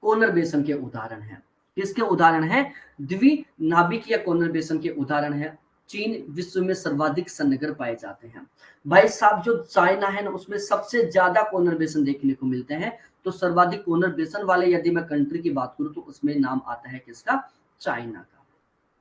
कोनर बेसन के उदाहरण है। किसके उदाहरण है? द्विनाभिकीय कोनर बेसन के उदाहरण है। चीन विश्व में सर्वाधिक सन्नगर पाए जाते हैं। भाई साहब जो चाइना है ना, उसमें सबसे ज्यादा कोनर बेसन देखने को मिलते हैं। तो सर्वाधिक कोनर बेसन वाले यदि मैं कंट्री की बात करूं तो उसमें नाम आता है किसका? चाइना का।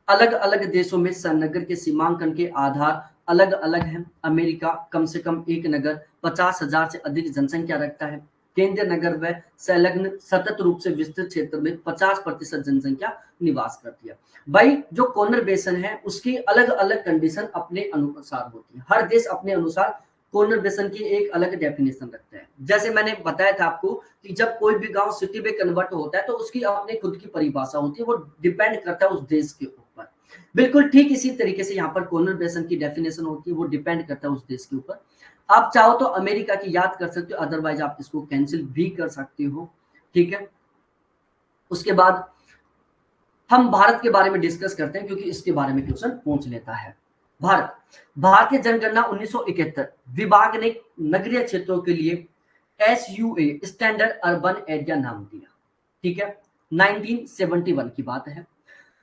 अलग अलग देशों में सन्नगर के सीमांकन के आधार अलग अलग हैं। अमेरिका कम से कम एक नगर 50,000 से अधिक जनसंख्या रखता है। केंद्रीय नगर व संलग्न सतत रूप से विस्तृत क्षेत्र में 50% जनसंख्या निवास करती है। भाई जो कोनर बेसन है उसकी अलग अलग कंडीशन अपने अनुसार होती है। हर देश अपने अनुसार कोनर बेसन की एक अलग डेफिनेशन रखता है। जैसे मैंने बताया था आपको कि जब कोई भी गांव सिटी में कन्वर्ट होता है तो उसकी अपनी खुद की परिभाषा होती है, वो डिपेंड करता है उस देश के ऊपर। बिल्कुल ठीक इसी तरीके से यहाँ पर कोनर बेसन की डेफिनेशन होती है, वो डिपेंड करता है उस देश के ऊपर। आप चाहो तो अमेरिका की याद कर सकते हो, अदरवाइज आप इसको कैंसिल भी कर सकते हो। ठीक है, उसके बाद हम भारत के बारे में डिस्कस करते हैं क्योंकि इसके बारे में क्वेश्चन पूछ लेता है। भारत, भारतीय जनगणना 1971 विभाग ने नगरीय क्षेत्रों के लिए SUA स्टैंडर्ड अर्बन एरिया नाम दिया। ठीक है, 1971 की बात है।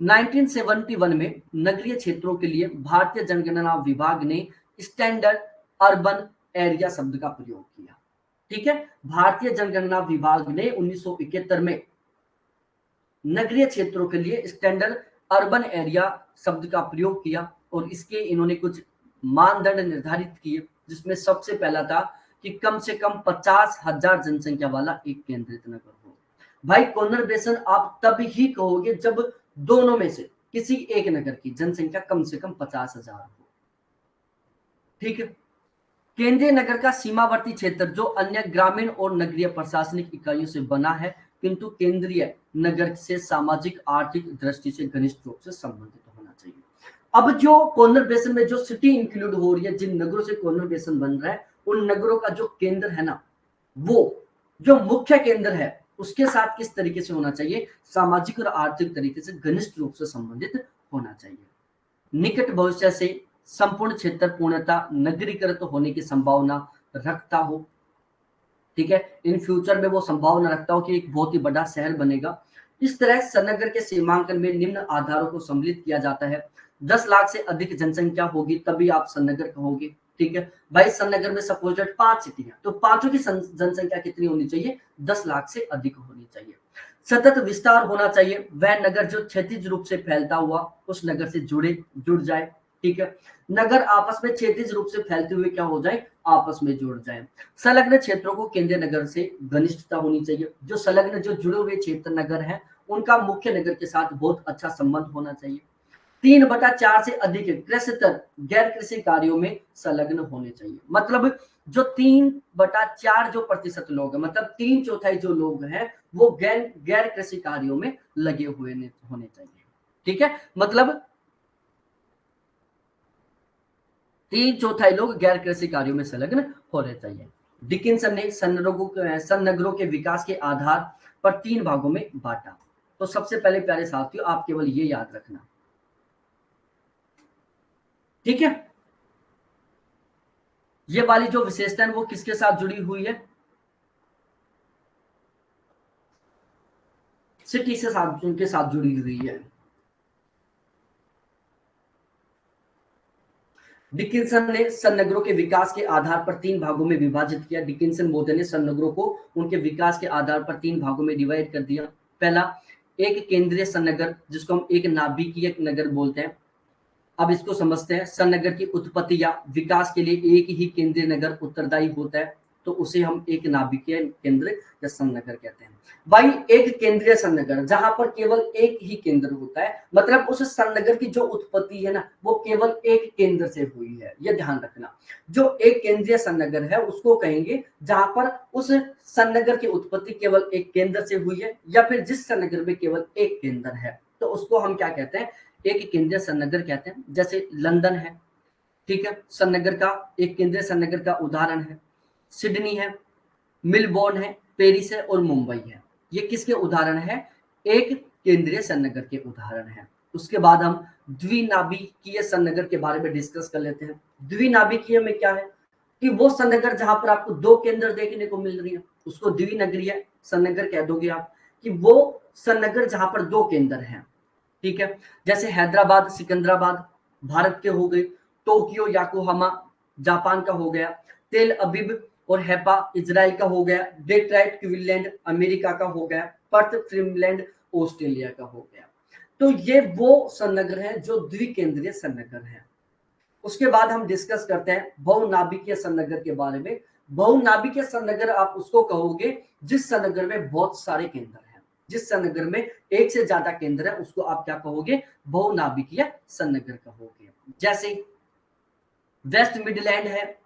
1971 में नगरीय क्षेत्रों के लिए भारतीय जनगणना विभाग ने स्टैंडर्ड अर्बन एरिया शब्द का प्रयोग किया। ठीक है, भारतीय जनगणना विभाग ने 1971 में नगरीय क्षेत्रों के लिए स्टैंडर्ड अर्बन एरिया शब्द का प्रयोग किया और इसके इन्होंने कुछ मानदंड निर्धारित किए, जिसमें सबसे पहला था कि कम से कम 50,000 जनसंख्या वाला एक केंद्रित नगर हो। भाई कोनर बेसन आप तब ही कहोगे जब दोनों में से किसी एक नगर की जनसंख्या कम से कम 50,000 हो। ठीक है, केंद्रीय नगर का सीमावर्ती क्षेत्र जो अन्य ग्रामीण और नगरीय प्रशासनिक इकाइयों से बना है, किंतु केंद्रीय नगर से सामाजिक आर्थिक दृष्टि से घनिष्ठ रूप से संबंधित होना चाहिए। अब जो कॉर्नर बेसन में जो सिटी इंक्लूड हो रही है, जिन नगरों से कॉर्नर बेसन बन रहा है, उन नगरों का जो केंद्र है ना, वो जो मुख्य केंद्र है उसके साथ किस तरीके से होना चाहिए, सामाजिक और आर्थिक तरीके से घनिष्ठ रूप से संबंधित होना चाहिए। निकट भविष्य से संपूर्ण क्षेत्र पूर्णतः नगरीकृत होने की संभावना रखता हो, ठीक है, इन फ्यूचर में वो संभावना रखता हो कि एक बहुत ही बड़ा शहर बनेगा। इस तरह संनगर के सीमांकन में निम्न आधारों को सम्मिलित किया जाता है। 10 लाख से अधिक जनसंख्या होगी तभी आप संनगर कहोगे, ठीक है भाई। संनगर में सपोजेड 5 सिटी है, तो पांचों की जनसंख्या कितनी होनी चाहिए, 10 लाख से अधिक होनी चाहिए। सतत विस्तार होना चाहिए, वह नगर जो क्षैतिज रूप से फैलता हुआ उस नगर से जुड़ जाए, ठीक है। नगर आपस में क्षैतिज रूप से फैलते हुए क्या हो जाए, आपस में जुड़ जाए। संलग्न क्षेत्रों को केंद्रीय नगर से घनिष्ठता होनी चाहिए, जो संलग्न जो जुड़े हुए क्षेत्र नगर है उनका मुख्य नगर के साथ बहुत अच्छा संबंध होना चाहिए। 3/4 से अधिक कृषितर गैर कृषि कार्यों में संलग्न होने चाहिए। मतलब जो 3/4 जो प्रतिशत लोग हैं, मतलब 3/4 जो लोग हैं वो गैर कृषि कार्यों में लगे हुए होने चाहिए, ठीक है। मतलब 3/4 लोग गैर कृषि कार्यों में संलग्न होने चाहिए। डिकिंसन ने सन्नगरों के विकास के आधार पर 3 भागों में बांटा। तो सबसे पहले प्यारे साथियों आप केवल ये याद रखना, ठीक है। ये वाली जो विशेषता है वो किसके साथ जुड़ी हुई है, सिटी से साथ उनके साथ जुड़ी हुई है। डिकिंसन ने सन्नगरों के विकास के आधार पर 3 भागों में विभाजित किया। डिकिंसन महोदय ने सन्नगरों को उनके विकास के आधार पर 3 भागों में डिवाइड कर दिया। पहला, एक केंद्रीय सन्नगर जिसको हम एक नाभिकीय नगर बोलते हैं। अब इसको समझते हैं। सन्नगर की उत्पत्ति या विकास के लिए एक ही केंद्रीय नगर उत्तरदायी होता है, तो उसे हम एक नाभिकीय केंद्र या सन्नगर कहते हैं। भाई एक केंद्रीय सन्नगर जहां पर केवल एक ही केंद्र होता है, मतलब उस सन्नगर की जो उत्पत्ति है ना वो केवल एक केंद्र से हुई है, यह ध्यान रखना। जो एक केंद्रीय सन्नगर है उसको कहेंगे जहां पर उस सन्नगर की उत्पत्ति केवल एक केंद्र से हुई है, या फिर जिस सन्नगर में केवल एक केंद्र है तो उसको हम क्या कहते हैं, एक केंद्रीय सन्नगर कहते हैं। जैसे लंदन है, ठीक है, सन्नगर का एक केंद्रीय सन्नगर का उदाहरण है। सिडनी है, मिलबोर्न है, पेरिस है और मुंबई है। ये किसके उदाहरण है, एक केंद्रीय सन्नगर के उदाहरण है। उसके बाद हम द्विनाभिकीय सन्नगर के बारे में डिस्कस कर लेते हैं। द्विनाभिकीय में क्या है कि वो सन्नगर जहां पर आपको 2 केंद्र देखने को मिल रही है उसको द्विनगरीय सन्नगर कह दोगे आप, कि वो सन्नगर जहां पर 2 केंद्र हैं, ठीक है। जैसे हैदराबाद सिकंदराबाद भारत के हो गए, टोक्यो याकोहामा जापान का हो गया, तेल अबीब और हैपा इजराइल का हो गया, डेट्राइट क्विनलैंड अमेरिका का हो गया, पर्थ फिनलैंड ऑस्ट्रेलिया का हो गया। तो ये वो सन्नगर है जो द्विकेंद्रीय सन्नगर है। उसके बाद हम डिस्कस करते हैं बहुनाभिकीय सन्नगर के बारे में। बहुनाभिकीय सन्नगर आप उसको कहोगे जिस सन्नगर में बहुत सारे केंद्र हैं, जिस सन्नगर में एक से ज्यादा केंद्र है उसको आप क्या कहोगे, बहुनाभिकीय सन्नगर कहोगे। जैसे वेस्ट मिडलैंड है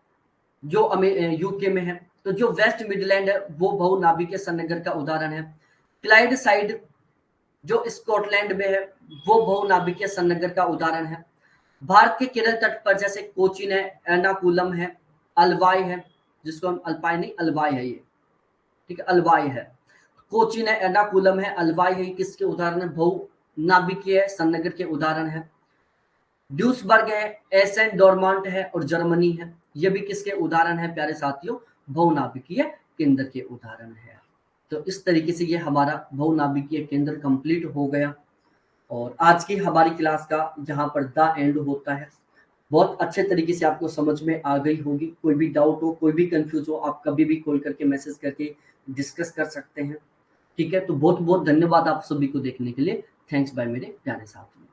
जो यूके में है, तो जो वेस्ट मिडलैंड है वो बहुनाभिकीय सन्नगर का उदाहरण है। क्लाइड साइड जो स्कॉटलैंड में है वो बहुनाभिकीय सन्नगर का उदाहरण है। भारत के केरल तट पर जैसे कोचीन है, एर्नाकुलम है, अलवाई है, जिसको हम अल्पाई नहीं अलवाई है ये, ठीक है, अलवाई है। कोचीन है, एर्नाकुलम है, अलवाई है, किसके उदाहरण है, बहुनाभिकीय सन्नगर के उदाहरण है। ड्यूसबर्ग है, एसेन डोरमांट है और जर्मनी है, ये भी किसके उदाहरण है प्यारे साथियों, बहुनाभिकीय केंद्र के उदाहरण है। तो इस तरीके से ये हमारा बहुनाभिकीय केंद्र कंप्लीट हो गया और आज की हमारी क्लास का जहां पर द एंड होता है। बहुत अच्छे तरीके से आपको समझ में आ गई होगी। कोई भी डाउट हो, कोई भी कंफ्यूज हो, आप कभी भी कॉल करके मैसेज करके डिस्कस कर सकते हैं, ठीक है। तो बहुत बहुत धन्यवाद आप सभी को देखने के लिए। थैंक्स बाय मेरे प्यारे साथियों।